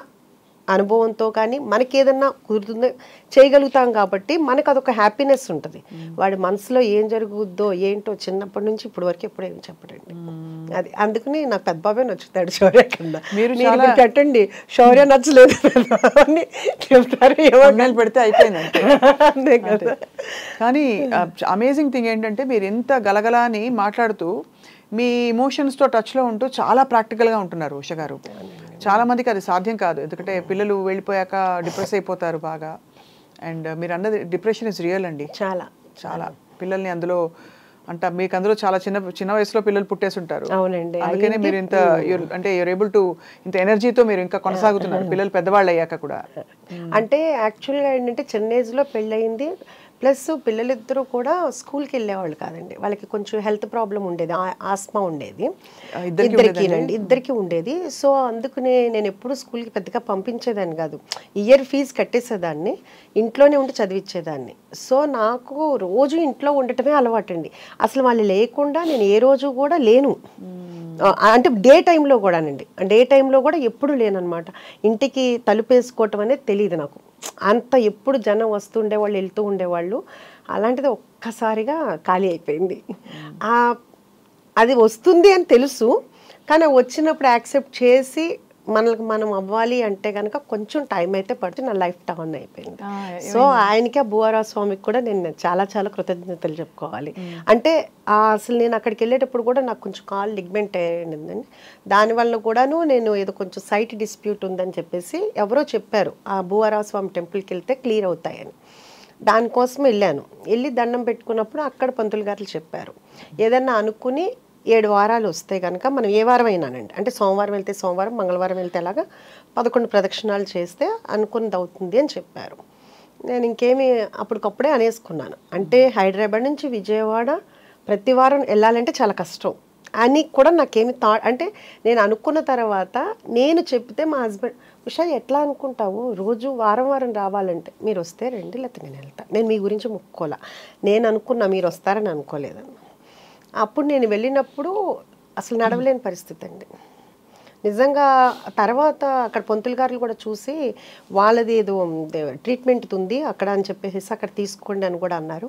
అనుభవంతో కానీ మనకి ఏదన్నా కుదురుతుందో చేయగలుగుతాం కాబట్టి మనకు అదొక హ్యాపీనెస్ ఉంటుంది. వాడి మనసులో ఏం జరుగుద్దో ఏంటో చిన్నప్పటి నుంచి ఇప్పుడు వరకు ఎప్పుడు ఏం చెప్పడండి. అది అందుకని నాకు పెద్ద బాబే నచ్చుతాడు శౌర్య కన్నా. మీరు పెట్టండి శౌర్య నచ్చలేదు అని చెప్తారు, ఏమన్నా పెడితే అయిపోయింది కదా. కానీ అమేజింగ్ థింగ్ ఏంటంటే మీరు ఎంత గలగలా అని మాట్లాడుతూ మీ ఇమోషన్స్తో టచ్లో ఉంటూ చాలా ప్రాక్టికల్గా ఉంటున్నారు ఉష గారు. చాలా మందికి అది సాధ్యం కాదు, ఎందుకంటే పిల్లలు వెళ్ళిపోయాక డిప్రెస్ అయిపోతారు బాగా. అండ్ మీరు అన్నది డిప్రెషన్ ఇస్ రియల్ అండి. చాలా చాలా పిల్లల్ని అందులో అంటే మీకు అందులో చాలా చిన్న చిన్న వయసులో పిల్లలు పుట్టేసి ఉంటారు. అవునండి. అందుకనే మీరు ఇంత అంటే యూర్ ఏబుల్ టు ఇంత ఎనర్జీతో మీరు ఇంకా కొనసాగుతున్నారు పిల్లలు పెద్దవాళ్ళు అయ్యాక కూడా. అంటే యాక్చువల్గా ఏంటంటే చిన్న ఏజ్లో పెళ్ళయింది, ప్లస్ పిల్లలిద్దరూ కూడా స్కూల్కి వెళ్ళేవాళ్ళు కాదండి. వాళ్ళకి కొంచెం హెల్త్ ప్రాబ్లం ఉండేది, ఆస్మా ఉండేది ఇద్దరికి ఉండేది. సో అందుకనే నేను ఎప్పుడు స్కూల్కి పెద్దగా పంపించేదాన్ని కాదు, ఇయర్ ఫీజు కట్టేసేదాన్ని, ఇంట్లోనే ఉండి చదివించేదాన్ని. సో నాకు రోజు ఇంట్లో ఉండటమే అలవాటండి. అసలు వాళ్ళు లేకుండా నేను ఏ రోజు కూడా లేను. అంటే డే టైంలో కూడానండి, డే టైంలో కూడా ఎప్పుడు లేనమాట. ఇంటికి తలుపు వేసుకోవటం అనేది తెలియదు నాకు. అంత ఎప్పుడు జనం వస్తుండేవాళ్ళు, వెళ్తూ ఉండేవాళ్ళు. అలాంటిది ఒక్కసారిగా ఖాళీ అయిపోయింది. అది వస్తుంది అని తెలుసు, కానీ వచ్చినప్పుడు యాక్సెప్ట్ చేసి మనకి మనం అవ్వాలి అంటే కనుక కొంచెం టైం అయితే పడితే నా లైఫ్ టర్న్ అయిపోయింది. సో ఆయనకి, ఆ భూవరాజ స్వామికి కూడా నేను చాలా చాలా కృతజ్ఞతలు చెప్పుకోవాలి. అంటే అసలు నేను అక్కడికి వెళ్ళేటప్పుడు కూడా నాకు కొంచెం కాల్ లిగ్మెంట్ అయ్యిందండి. దానివల్ల కూడాను నేను ఏదో కొంచెం సైట్ డిస్ప్యూట్ ఉందని చెప్పేసి ఎవరో చెప్పారు, ఆ భూవరాజ స్వామి టెంపుల్కి వెళ్తే క్లియర్ అవుతాయని. దానికోసం వెళ్ళి దండం పెట్టుకున్నప్పుడు అక్కడ పంతులు గారు చెప్పారు, ఏదన్నా అనుకుని 7 వారాలు వస్తే కనుక మనం ఏ వారం అయినానండి, అంటే సోమవారం వెళ్తే సోమవారం, మంగళవారం వెళ్తే అలాగా 11 ప్రదక్షిణాలు చేస్తే అనుకున్నది అవుతుంది అని చెప్పారు. నేను ఇంకేమీ అప్పటికప్పుడే అనేసుకున్నాను. అంటే హైదరాబాద్ నుంచి విజయవాడ ప్రతి వారం వెళ్ళాలంటే చాలా కష్టం అని కూడా నాకేమి అంటే నేను అనుకున్న తర్వాత నేను చెప్తే మా హస్బెండ్, ఉషా ఎట్లా అనుకుంటావు, రోజు వారం వారం రావాలంటే, మీరు వస్తే రండి లేకపోతే నేను వెళ్తాను, నేను మీ గురించి ముక్కోలా, నేను అనుకున్నా మీరు వస్తారని అనుకోలేదన్న. అప్పుడు నేను వెళ్ళినప్పుడు అసలు నడవలేని పరిస్థితి అండి నిజంగా. తర్వాత అక్కడ పంతులు గారులు కూడా చూసి వాళ్ళది ఏదో ట్రీట్మెంట్ ఉంది అక్కడ అని చెప్పేసి అక్కడ తీసుకోండి అని కూడా అన్నారు.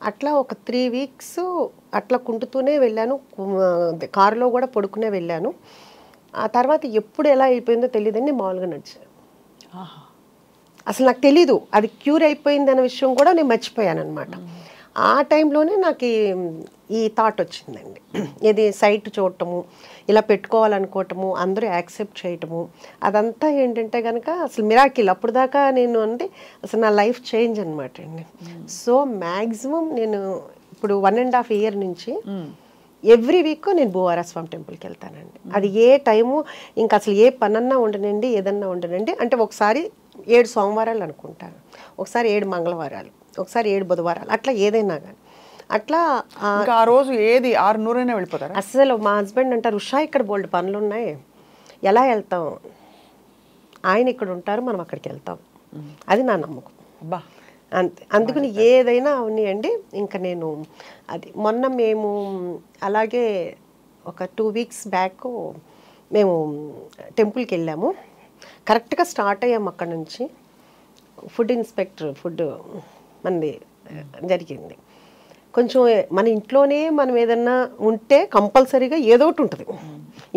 అట్లా ఒక 3 వీక్స్ అట్లా కుంటుతూనే వెళ్ళాను, కారులో కూడా పడుకునే వెళ్ళాను. ఆ తర్వాత ఎప్పుడు ఎలా అయిపోయిందో తెలియదండి, మామూలుగా నడిచాను. అసలు నాకు తెలీదు అది క్యూర్ అయిపోయింది అనే విషయం కూడా నేను మర్చిపోయాను అనమాట. ఆ టైంలోనే నాకు ఈ థాట్ వచ్చిందండి, ఇది సైట్ చూడటము, ఇలా పెట్టుకోవాలనుకోవటము, అందరూ యాక్సెప్ట్ చేయటము, అదంతా ఏంటంటే కనుక అసలు మిరాకిల్. అప్పుడు దాకా నేను అంటే అసలు నా లైఫ్ చేంజ్ అనమాట అండి. సో మ్యాక్సిమం నేను ఇప్పుడు 1.5 year నుంచి ఎవ్రీ వీక్ నేను భూవరాజ స్వామి టెంపుల్కి వెళ్తానండి. అది ఏ టైము ఇంకా అసలు ఏ పనన్నా ఉండనండి, ఏదన్నా ఉండనండి. అంటే ఒకసారి 7 సోమవారాలు అనుకుంటాను, ఒకసారి 7 మంగళవారాలు, ఒకసారి 7 బుధవారాలు, అట్లా ఏదైనా కానీ అట్లా. ఆ రోజు ఏది 600 వెళ్ళిపోతారు. అసలు మా హస్బెండ్ అంటారు, ఉషా ఇక్కడ బోల్డ్ పనులు ఉన్నాయి, ఎలా వెళ్తాం, ఆయన ఇక్కడ ఉంటారు, మనం అక్కడికి వెళ్తాం, అది నా నమ్మకం. అంతే, అందుకని ఏదైనా ఉన్నాయండి. ఇంకా నేను అది మొన్న మేము అలాగే ఒక 2 weeks బ్యాక్ మేము టెంపుల్కి వెళ్ళాము. కరెక్ట్గా స్టార్ట్ అయ్యాము అక్కడ నుంచి. ఫుడ్ ఇన్స్పెక్టర్ ఫుడ్ మనది జరిగింది. కొంచెం మన ఇంట్లోనే మనం ఏదన్నా ఉంటే కంపల్సరీగా ఏదో ఒకటి ఉంటుంది.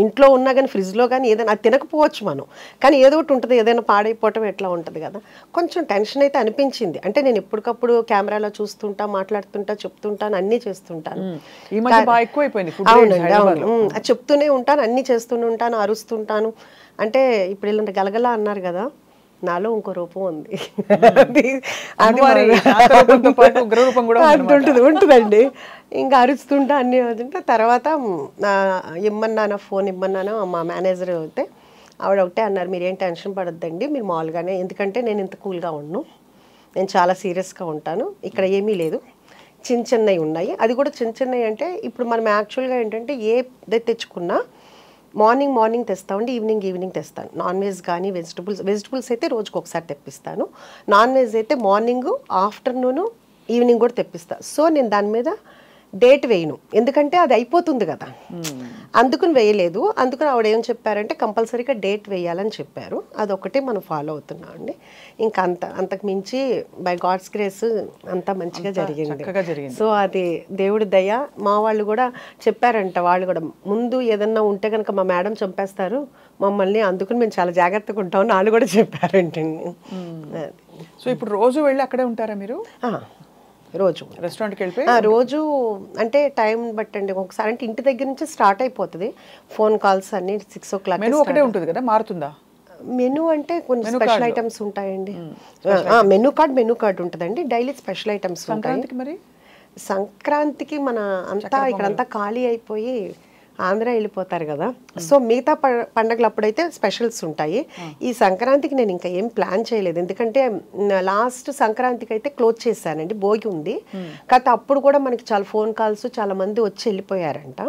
ఇంట్లో ఉన్నా కానీ ఫ్రిడ్జ్లో కానీ ఏదైనా అది తినకపోవచ్చు మనం, కానీ ఏదో ఒకటి ఉంటుంది, ఏదైనా పాడైపోవటం ఎట్లా ఉంటుంది కదా. కొంచెం టెన్షన్ అయితే అనిపించింది. అంటే నేను ఎప్పటికప్పుడు కెమెరాలో చూస్తుంటా, మాట్లాడుతుంటా, చెప్తుంటాను, అన్నీ చేస్తుంటాను. అవునండి, అవును, అది చెప్తూనే ఉంటాను, అన్నీ చేస్తూనే ఉంటాను, అరుస్తుంటాను. అంటే ఇప్పుడు ఇలాంటి గలగలా అన్నారు కదా, నాలో ఇంకో రూపం ఉంది, ఉంటుందండి. ఇంకా అరుస్తుంటా అన్నీ అవుతుంటా. తర్వాత ఇమ్మన్నాను, ఫోన్ ఇమ్మన్నాను, మా మేనేజర్ అయితే ఆవిడ ఒకటే అన్నారు, మీరేం టెన్షన్ పడొద్దండి, మీరు మామూలుగానే, ఎందుకంటే నేను ఇంత కూల్గా ఉన్నాను, నేను చాలా సీరియస్గా ఉంటాను, ఇక్కడ ఏమీ లేదు, చిన్నవి ఉన్నాయి. అది కూడా చిన్నవి అంటే ఇప్పుడు మనం యాక్చువల్గా ఏంటంటే ఏది తెచ్చుకున్నా మార్నింగ్ తెస్తామండి, ఈవినింగ్ తెస్తాను. నాన్ వెజ్ కానీ వెజిటబుల్స్ అయితే రోజుకి ఒకసారి తెప్పిస్తాను. నాన్ వెజ్ అయితే మార్నింగ్, ఆఫ్టర్నూను, ఈవినింగ్ కూడా తెప్పిస్తాను. సో నేను దాని మీద డేట్ వేయను, ఎందుకంటే అది అయిపోతుంది కదా, అందుకుని వేయలేదు. అందుకని ఆవిడ ఏం చెప్పారంటే కంపల్సరీగా డేట్ వేయాలని చెప్పారు. అదొకటి మనం ఫాలో అవుతున్నాం అండి. ఇంకా అంతకు మించి బై గాడ్స్ గ్రేస్ అంతా మంచిగా జరిగింది. సో అది దేవుడి దయ. మా వాళ్ళు కూడా చెప్పారంట, వాళ్ళు కూడా ముందు ఏదన్నా ఉంటే కనుక మా మేడం చంపేస్తారు మమ్మల్ని, అందుకని మేము చాలా జాగ్రత్తగా ఉంటామని వాళ్ళు కూడా చెప్పారంటండి. సో ఇప్పుడు రోజు వెళ్ళి అక్కడే ఉంటారా మీరు? రోజు రెస్టారెంట్కి వెళ్ళిపోయి రోజు అంటే టైం బట్టండి. ఒకసారి అంటే ఇంటి దగ్గర నుంచి స్టార్ట్ అయిపోతుంది, ఫోన్ కాల్స్ అన్ని 6 o'clock మెనూ ఒకటే ఉంటుంది కదా, మారుతుందా? మెనూ అంటే కొన్ని స్పెషల్ ఐటమ్స్ ఉంటాయండి. మెనూ కార్డ్ ఉంటుందండి. డైలీ స్పెషల్ ఐటమ్స్ ఉంటాయి. సంక్రాంతికి మరి సంక్రాంతికి మన అంతా ఇక్కడంతా ఖాళీ అయిపోయి ఆంధ్ర వెళ్ళిపోతారు కదా, సో మిగతా పండగలు అప్పుడైతే స్పెషల్స్ ఉంటాయి. ఈ సంక్రాంతికి నేను ఇంకా ఏం ప్లాన్ చేయలేదు, ఎందుకంటే లాస్ట్ సంక్రాంతికి అయితే క్లోజ్ చేశానండి, భోగి ఉంది. కాకపోతే అప్పుడు కూడా మనకి చాలా ఫోన్ కాల్స్ చాలా మంది వచ్చి వెళ్ళిపోయారంట.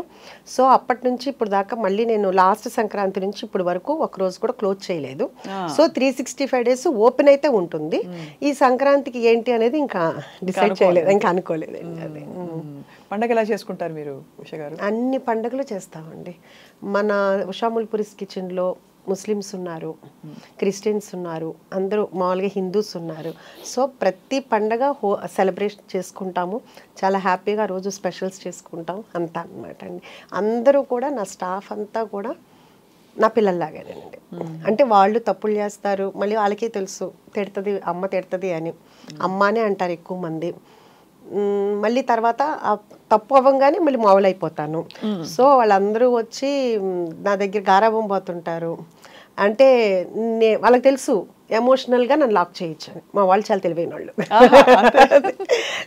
సో అప్పటి నుంచి ఇప్పుడు దాకా మళ్ళీ నేను లాస్ట్ సంక్రాంతి నుంచి ఇప్పుడు వరకు ఒక రోజు కూడా క్లోజ్ చేయలేదు. సో 365 days ఓపెన్ అయితే ఉంటుంది. ఈ సంక్రాంతికి ఏంటి అనేది ఇంకా డిసైడ్ చేయలేదు, ఇంకా అనుకోలేదు. అది పండగ ఎలా చేసుకుంటారు మీరు ఉషా గారు? అన్ని పండుగలు చేస్తామండి. మన ఉషా ముల్పురిస్ కిచెన్లో ముస్లిమ్స్ ఉన్నారు, క్రిస్టియన్స్ ఉన్నారు, అందరూ మామూలుగా హిందూస్ ఉన్నారు. సో ప్రతి పండగ సెలబ్రేషన్ చేసుకుంటాము, చాలా హ్యాపీగా రోజు స్పెషల్స్ చేసుకుంటాం అంతా అన్నమాట అండి. అందరూ కూడా నా స్టాఫ్ అంతా కూడా నా పిల్లల్లాగానండి. అంటే వాళ్ళు తప్పులు చేస్తారు, మళ్ళీ వాళ్ళకే తెలుసు తిడుతుంది అమ్మ తిడుతుంది అని, అమ్మనే అంటారు ఎక్కువ మంది. మళ్ళీ తర్వాత తప్పు అవ్వగానే మళ్ళీ మామూలు అయిపోతాను. సో వాళ్ళందరూ వచ్చి నా దగ్గర గారాబం పోతుంటారు. అంటే వాళ్ళకి తెలుసు ఎమోషనల్గా నన్ను లాక్ చేయొచ్చు. మా వాళ్ళు చాలా తెలివైన వాళ్ళు.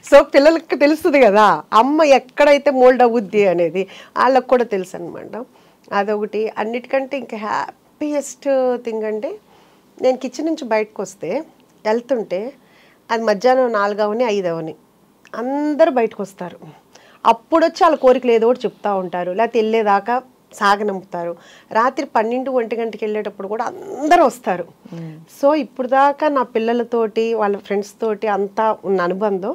సో పిల్లలకి తెలుస్తుంది కదా అమ్మ ఎక్కడైతే మోల్డ్ అవుద్ది అనేది, వాళ్ళకి కూడా తెలుసు అనమాట. అదొకటి. అన్నిటికంటే ఇంకా హ్యాపీయెస్ట్ థింగ్ అంటే నేను కిచెన్ నుంచి బయటకు వస్తే వెళ్తుంటే అది మధ్యాహ్నం 4 అవని 5 అవని అందరూ బయటకు వస్తారు. అప్పుడు వచ్చి వాళ్ళ కోరికలు ఏదో ఒకటి చెప్తూ ఉంటారు, లేకపోతే వెళ్ళేదాకా సాగనంపుతారు. రాత్రి 12-1 గంటకి వెళ్ళేటప్పుడు కూడా అందరూ వస్తారు. సో ఇప్పుడు దాకా నా పిల్లలతోటి వాళ్ళ ఫ్రెండ్స్ తోటి అంతా ఉన్న అనుబంధం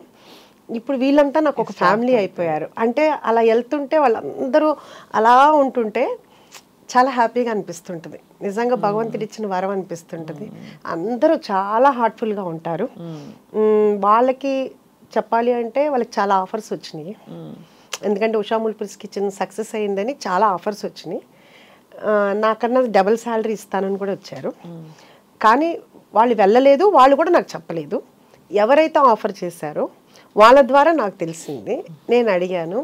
ఇప్పుడు వీళ్ళంతా నాకు ఒక ఫ్యామిలీ అయిపోయారు. అంటే అలా వెళ్తుంటే వాళ్ళందరూ అలా ఉంటుంటే చాలా హ్యాపీగా అనిపిస్తుంటుంది. నిజంగా భగవంతుడు ఇచ్చిన వరం అనిపిస్తుంటుంది. అందరూ చాలా హార్ట్ఫుల్గా ఉంటారు. వాళ్ళకి చెప్పాలి అంటే వాళ్ళకి చాలా ఆఫర్స్ వచ్చినాయి, ఎందుకంటే ఉషా ముల్పురిస్ కిచెన్ సక్సెస్ అయిందని చాలా ఆఫర్స్ వచ్చినాయి. నాకన్నా డబుల్ శాలరీ ఇస్తానని కూడా వచ్చారు. కానీ వాళ్ళు వెళ్ళలేదు, వాళ్ళు కూడా నాకు చెప్పలేదు. ఎవరైతే ఆఫర్ చేశారో వాళ్ళ ద్వారా నాకు తెలిసింది. నేను అడిగాను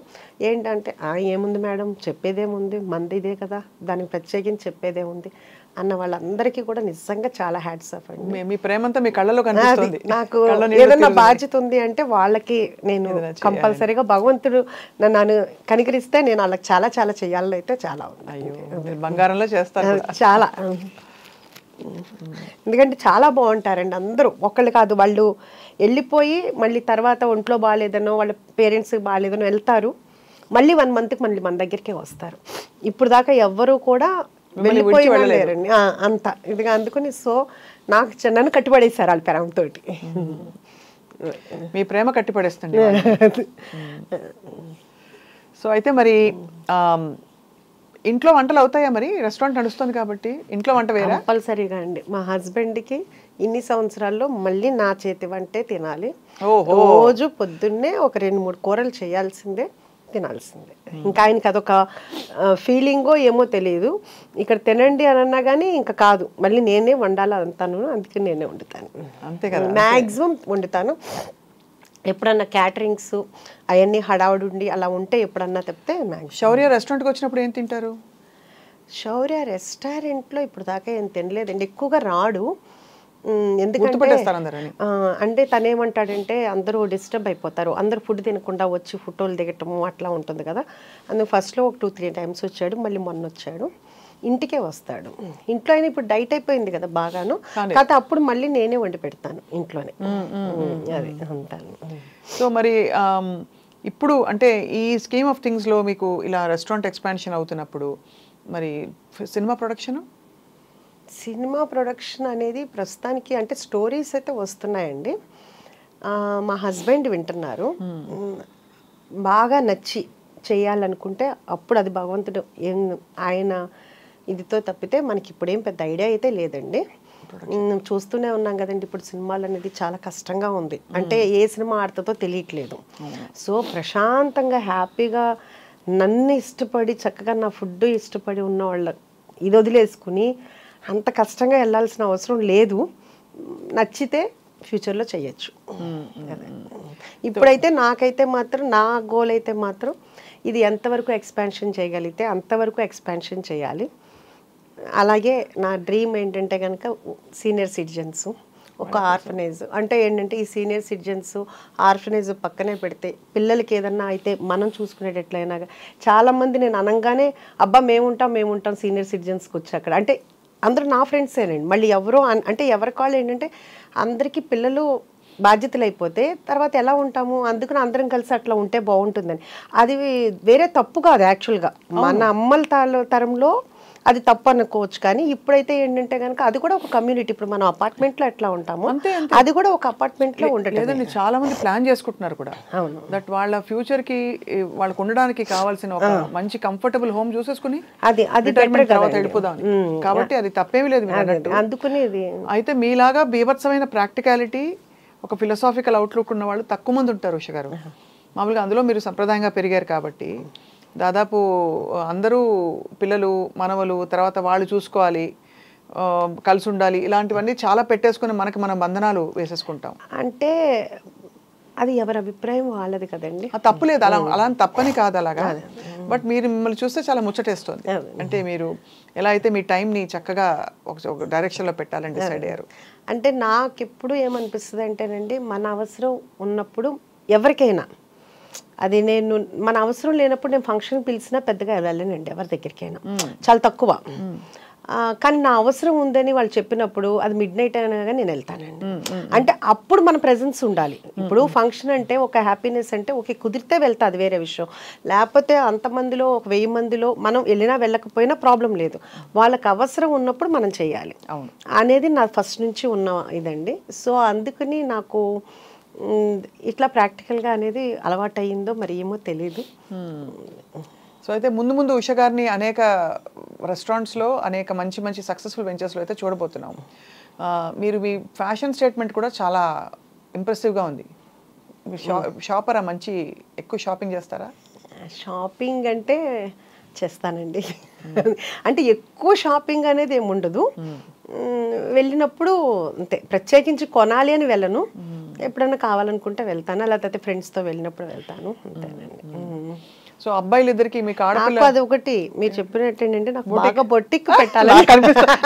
ఏంటంటే ఏముంది మేడం చెప్పేదేముంది, మంది ఇదే కదా, దానికి ప్రత్యేకించి చెప్పేదేముంది అన్న వాళ్ళందరికీ కూడా నిజంగా చాలా హ్యాట్స్ ఆఫ్ అండి. మీ ప్రేమంతా మీ కళ్ళలో కనిపిస్తుంది. నాకు ఏదన్నా బాధ్యత ఉంది అంటే వాళ్ళకి నేను కంపల్సరీగా భగవంతుడు నన్ను కనికరిస్తే నేను వాళ్ళకి చాలా చాలా చేయాలని అయితే చాలా ఉంది. బంగారంలో చేస్తారు చాలా. ఎందుకంటే చాలా బాగుంటారండి అందరూ, ఒకళ్ళు కాదు. వాళ్ళు వెళ్ళిపోయి మళ్ళీ తర్వాత ఒంట్లో బాగాలేదనో వాళ్ళ పేరెంట్స్ బాగాలేదనో వెళ్తారు, మళ్ళీ 1 monthకి మళ్ళీ మన దగ్గరికే వస్తారు. ఇప్పుడు దాకా ఎవ్వరూ కూడా వెళ్ళిపోయి వెళ్ళలేరండి అంత ఇదిగా అందుకుని. సో నాకు నన్ను కట్టుబడేశారు వాళ్ళ ప్రేమతో. మీ ప్రేమ కట్టిపడేస్తుంది. సో అయితే మరి ఇంట్లో వంటలు అవుతాయా? మరి రెస్టారెంట్ నడుస్తుంది కాబట్టి ఇంట్లో వంట వేరే కంపల్సరీగా అండి. మా హస్బెండ్కి ఇన్ని సంవత్సరాల్లో మళ్ళీ నా చేతి వంటే తినాలి. రోజు పొద్దున్నే ఒక 2-3 కూరలు చేయాల్సిందే, తినాల్సిందే. ఇంకా ఆయనకి అదొక ఫీలింగో ఏమో తెలియదు. ఇక్కడ తినండి అని అన్నా కానీ ఇంకా కాదు, మళ్ళీ నేనే వండాలి అంతాను, అందుకే నేనే వండుతాను. అంతే కదా, మ్యాక్సిమం వండుతాను. ఎప్పుడన్నా క్యాటరింగ్స్ అవన్నీ హడావుడి ఉండి అలా ఉంటే ఎప్పుడన్నా తప్పితే శౌర్య రెస్టారెంట్కి వచ్చినప్పుడు ఏం తింటారు? శౌర్య రెస్టారెంట్లో ఇప్పుడు దాకా ఏం తినలేదండి, ఎక్కువగా రాడు. ఎందుకంటే అంటే తను ఏమంటాడంటే అందరూ డిస్టర్బ్ అయిపోతారు, అందరూ ఫుడ్ తినకుండా వచ్చి ఫోటోలు దిగటము అట్లా ఉంటుంది కదా. అందుకు ఫస్ట్లో ఒక 2-3 times వచ్చాడు, మళ్ళీ మొన్న వచ్చాడు. ఇంటికే వస్తాడు. ఇంట్లో అయినా ఇప్పుడు డైట్ అయిపోయింది కదా బాగాను, కాకపోతే అప్పుడు మళ్ళీ నేనే వండి పెడతాను ఇంట్లోనే. అది అంటాను. సో మరి ఇప్పుడు అంటే ఈ స్కీమ్ ఆఫ్ థింగ్స్లో మీకు ఇలా రెస్టారెంట్ ఎక్స్పాన్షన్ అవుతున్నప్పుడు మరి సినిమా ప్రొడక్షన్ అనేది ప్రస్తుతానికి అంటే స్టోరీస్ అయితే వస్తున్నాయండి. మా హస్బెండ్ వింటున్నారు. బాగా నచ్చి చేయాలనుకుంటే అప్పుడు అది భగవంతుడు ఆయన ఇదితో తప్పితే మనకి ఇప్పుడేం పెద్ద ఐడియా అయితే లేదండి. చూస్తూనే ఉన్నాం కదండి, ఇప్పుడు సినిమాలు అనేది చాలా కష్టంగా ఉంది. అంటే ఏ సినిమా ఆడుతుందో తెలియట్లేదు. సో ప్రశాంతంగా హ్యాపీగా నన్ను ఇష్టపడి చక్కగా నా ఫుడ్ ఇష్టపడి ఉన్న వాళ్ళ ఇది వదిలేసుకుని అంత కష్టంగా వెళ్ళాల్సిన అవసరం లేదు. నచ్చితే ఫ్యూచర్లో చేయొచ్చు. ఇప్పుడైతే నాకైతే మాత్రం నా గోల్ అయితే మాత్రం ఇది ఎంతవరకు ఎక్స్పాన్షన్ చేయగలిగితే అంతవరకు ఎక్స్పాన్షన్ చేయాలి. అలాగే నా డ్రీమ్ ఏంటంటే కనుక సీనియర్ సిటిజన్స్, ఒక ఆర్ఫనైజ్. అంటే ఏంటంటే ఈ సీనియర్ సిటిజన్స్ ఆర్ఫనైజ్ పక్కనే పెడితే పిల్లలకి ఏదన్నా అయితే మనం చూసుకునేటట్లయినా. చాలామంది నేను అనగానే అబ్బా మేముంటాం సీనియర్ సిటిజన్స్కి వచ్చి అక్కడ అంటే అందరూ నా ఫ్రెండ్సేనండి. మళ్ళీ ఎవరో అంటే ఎవరి కాళ్ళు ఏంటంటే అందరికీ పిల్లలు బాధ్యతలు అయిపోతే తర్వాత ఎలా ఉంటాము, అందుకని అందరం కలిసి అట్లా ఉంటే బాగుంటుందని. అది వేరే తప్పు కాదు యాక్చువల్గా, మన అమ్మల తరంలో అది తప్పు అనుకోవచ్చు. కానీ ఇప్పుడైతే ఏంటంటే కనుక అది కూడా ఒక కమ్యూనిటీ. ఇప్పుడు మనం అపార్ట్మెంట్లో ఎట్లా ఉంటామో అది కూడా ఒక అపార్ట్మెంట్లో ఉండటం. చాలా మంది ప్లాన్ చేసుకుంటున్నారు కూడా. అవును, దట్ వాళ్ళ ఫ్యూచర్ కి వాళ్ళకు ఉండడానికి కావాల్సిన ఒక మంచి కంఫర్టబుల్ హోమ్ చూసేసుకుని అది తర్వాత వెళ్ళిపోదాం. కాబట్టి అది తప్పేమీ లేదు మీరు అన్నట్టు. అందుకని అయితే మీలాగా బీభత్సమైన ప్రాక్టికాలిటీ, ఒక ఫిలసాఫికల్ అవుట్లుక్ ఉన్న వాళ్ళు తక్కువ మంది ఉంటారు ఉష గారు. మామూలుగా అందులో మీరు సంప్రదాయంగా పెరిగారు కాబట్టి దాదాపు అందరూ పిల్లలు మనవలు తర్వాత వాళ్ళు చూసుకోవాలి, కలిసి ఉండాలి, ఇలాంటివన్నీ చాలా పెట్టేసుకుని మనకి మనం బంధనాలు వేసేసుకుంటాం. అంటే అది ఎవరి అభిప్రాయం వాళ్ళది కదండి. తప్పులేదు, అలా తప్పని కాదు అలాగా. బట్ మీరు మిమ్మల్ని చూస్తే చాలా ముచ్చటేస్తుంది. అంటే మీరు ఎలా అయితే మీ టైంని చక్కగా ఒక డైరెక్షన్లో పెట్టాలని డిసైడ్ అయ్యారు. అంటే నాకు ఎప్పుడు ఏమనిపిస్తుంది అంటేనండి, మన అవసరం ఉన్నప్పుడు ఎవరికైనా అది మన అవసరం లేనప్పుడు నేను ఫంక్షన్ పిలిచినా పెద్దగా వెళ్ళాలేనండి ఎవరి దగ్గరికైనా, చాలా తక్కువ. కానీ నా అవసరం ఉందని వాళ్ళు చెప్పినప్పుడు అది midnight అయినా కానీ నేను వెళ్తానండి. అంటే అప్పుడు మన ప్రెజెన్స్ ఉండాలి. ఇప్పుడు ఫంక్షన్ అంటే ఒక హ్యాపీనెస్ అంటే ఓకే కుదిరితే వెళ్తా, అది వేరే విషయం. లేకపోతే అంతమందిలో ఒక 1000 మందిలో మనం వెళ్ళినా వెళ్ళకపోయినా ప్రాబ్లం లేదు. వాళ్ళకి అవసరం ఉన్నప్పుడు మనం చేయాలి అనేది నా ఫస్ట్ నుంచి ఉన్న ఇదండి. సో అందుకని నాకు ఇట్లా ప్రాక్టికల్గా అనేది అలవాటు అయ్యిందో మరి ఏమో తెలీదు. సో అయితే ముందు ఉష గారిని అనేక రెస్టారెంట్స్లో అనేక మంచి సక్సెస్ఫుల్ వెంచర్స్లో అయితే చూడబోతున్నాం. మీరు మీ ఫ్యాషన్ స్టేట్మెంట్ కూడా చాలా ఇంప్రెసివ్గా ఉంది. షాపరా, మంచి ఎక్కువ షాపింగ్ చేస్తారా? షాపింగ్ అంటే చేస్తానండి. అంటే ఎక్కువ షాపింగ్ అనేది ఏముండదు. వెళ్ళినప్పుడు అంతే, ప్రత్యేకించి కొనాలి అని వెళ్ళను. ఎప్పుడైనా కావాలనుకుంటే వెళ్తాను, లేకపోతే ఫ్రెండ్స్తో వెళ్ళినప్పుడు వెళ్తాను, అంతేనండి. సో అబ్బాయిలు ఇద్దరికి మీకు ఆడపిల్ల అది ఒకటి మీరు చెప్పినట్టు ఏంటంటే నాకు బాగా బొట్టిక్ పెట్టాలి.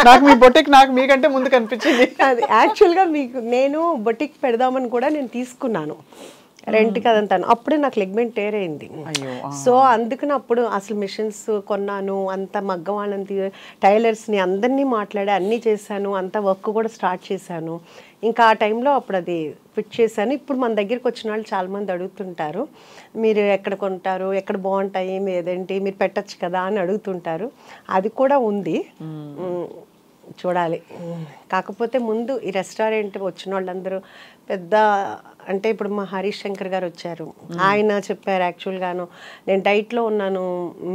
నాకు మీ బొట్టిక్ నాకు మీకంటే ముందు కనిపించింది. అది యాక్చువల్గా నేను బొట్టిక్ పెడదామని కూడా నేను తీసుకున్నాను రెంట్కి అదంతాను. అప్పుడే నాకు లెగ్మెంట్ టేర్ అయింది. సో అందుకని అప్పుడు అసలు మిషన్స్ కొన్నాను, అంత మగ్గం వాళ్ళని టైలర్స్ని అందరినీ మాట్లాడి అన్నీ చేశాను, అంత వర్క్ కూడా స్టార్ట్ చేశాను. ఇంకా ఆ టైంలో అప్పుడు అది ఫిట్ చేశాను. ఇప్పుడు మన దగ్గరికి వచ్చిన వాళ్ళు చాలామంది అడుగుతుంటారు, మీరు ఎక్కడ కొంటారు, ఎక్కడ బాగుంటాయి, ఏదేంటి మీరు పెట్టచ్చు కదా అని అడుగుతుంటారు. అది కూడా ఉంది, చూడాలి. కాకపోతే ముందు ఈ రెస్టారెంట్ వచ్చిన వాళ్ళందరూ పెద్ద అంటే ఇప్పుడు మా హరీష్ శంకర్ గారు వచ్చారు, ఆయన చెప్పారు యాక్చువల్గాను నేను డైట్లో ఉన్నాను,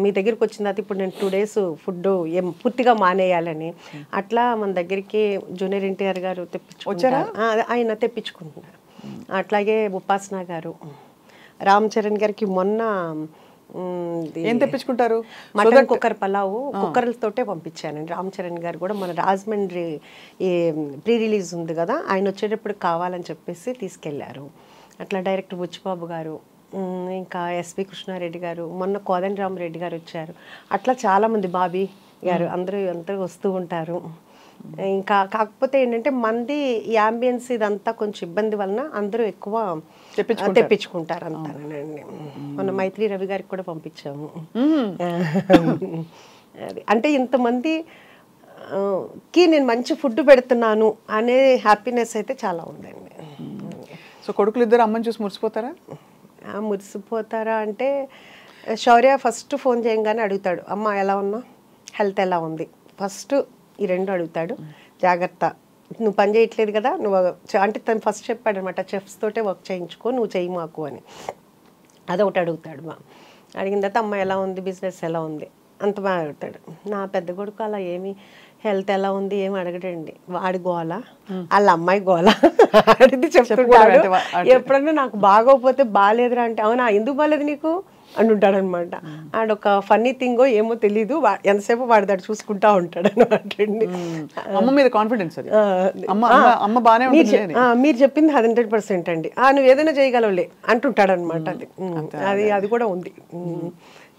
మీ దగ్గరికి వచ్చిన తర్వాత ఇప్పుడు నేను 2 days ఫుడ్ పూర్తిగా మానేయాలని. అట్లా మన దగ్గరికి జూనియర్ ఎన్టీఆర్ గారు తెప్పించుకుంటారు, ఆయన తెప్పించుకుంటున్నారు. అట్లాగే ఉపాసన గారు, రామ్ చరణ్ గారికి మొన్న ఏం తెప్పించుకుంటారు, మటన్ కుక్కర్ పలావు కుక్కర్లతోటే పంపించానండి. రామ్ చరణ్ గారు కూడా మన రాజమండ్రి ఈ ప్రీ రిలీజ్ ఉంది కదా, ఆయన వచ్చేటప్పుడు కావాలని చెప్పేసి తీసుకెళ్లారు. అట్లా డైరెక్టర్ బుచ్చిబాబు గారు, ఇంకా ఎస్పి కృష్ణారెడ్డి గారు, మొన్న కోదండరామరెడ్డి గారు వచ్చారు. అట్లా చాలామంది, బాబీ గారు, అందరూ వస్తూ ఉంటారు. ఇంకా కాకపోతే ఏంటంటే మంది ఈ అంబియన్స్ ఇదంతా కొంచెం ఇబ్బంది వలన అందరూ ఎక్కువ తెప్పించుకుంటారు అంతానండి. మన మైత్రి రవి గారికి కూడా పంపించాము. అది అంటే ఇంతమంది కి నేను మంచి ఫుడ్ పెడుతున్నాను అనే హ్యాపీనెస్ అయితే చాలా ఉందండి. సో కొడుకులు ఇద్దరు అమ్మని చూసి మురిసిపోతారా? మురిసిపోతారా అంటే శౌర్య ఫస్ట్ ఫోన్ చేయగానే అడుగుతాడు, అమ్మ ఎలా ఉన్నా, హెల్త్ ఎలా ఉంది, ఫస్ట్ ఈ 2 అడుగుతాడు. జాగ్రత్త, నువ్వు పని చేయట్లేదు కదా, నువ్వు అంటే తను ఫస్ట్ చెప్పాడు అనమాట, చెఫ్స్ తోటే వర్క్ చేయించుకో, నువ్వు చెయ్యి మాకు అని. అదొకటి అడుగుతాడు. అడిగిన తర్వాత అమ్మ ఎలా ఉంది, బిజినెస్ ఎలా ఉంది, అంత బాగా అడుగుతాడు. నా పెద్ద కొడుకు అలా ఏమి హెల్త్ ఎలా ఉంది ఏమి అడగడండి, వాడి గోల వాళ్ళ అమ్మాయి గోల అడిగి చెప్తుంటాడు. ఎప్పుడన్నా నాకు బాగోపోతే బాగాలేదురా అంటే, అవునా ఎందుకు బాగాలేదు నీకు అంటుంటాడు అనమాట. ఆడొక ఫన్నీ థింగో ఏమో తెలీదు, ఎంతసేపు వాడి దాడు చూసుకుంటా ఉంటాడు అనమాట. అమ్మ మీద కాన్ఫిడెన్స్, మీరు చెప్పింది 100% అండి, నువ్వు ఏదైనా చేయగలవులే అంటుంటాడు అనమాట. అది కూడా ఉంది.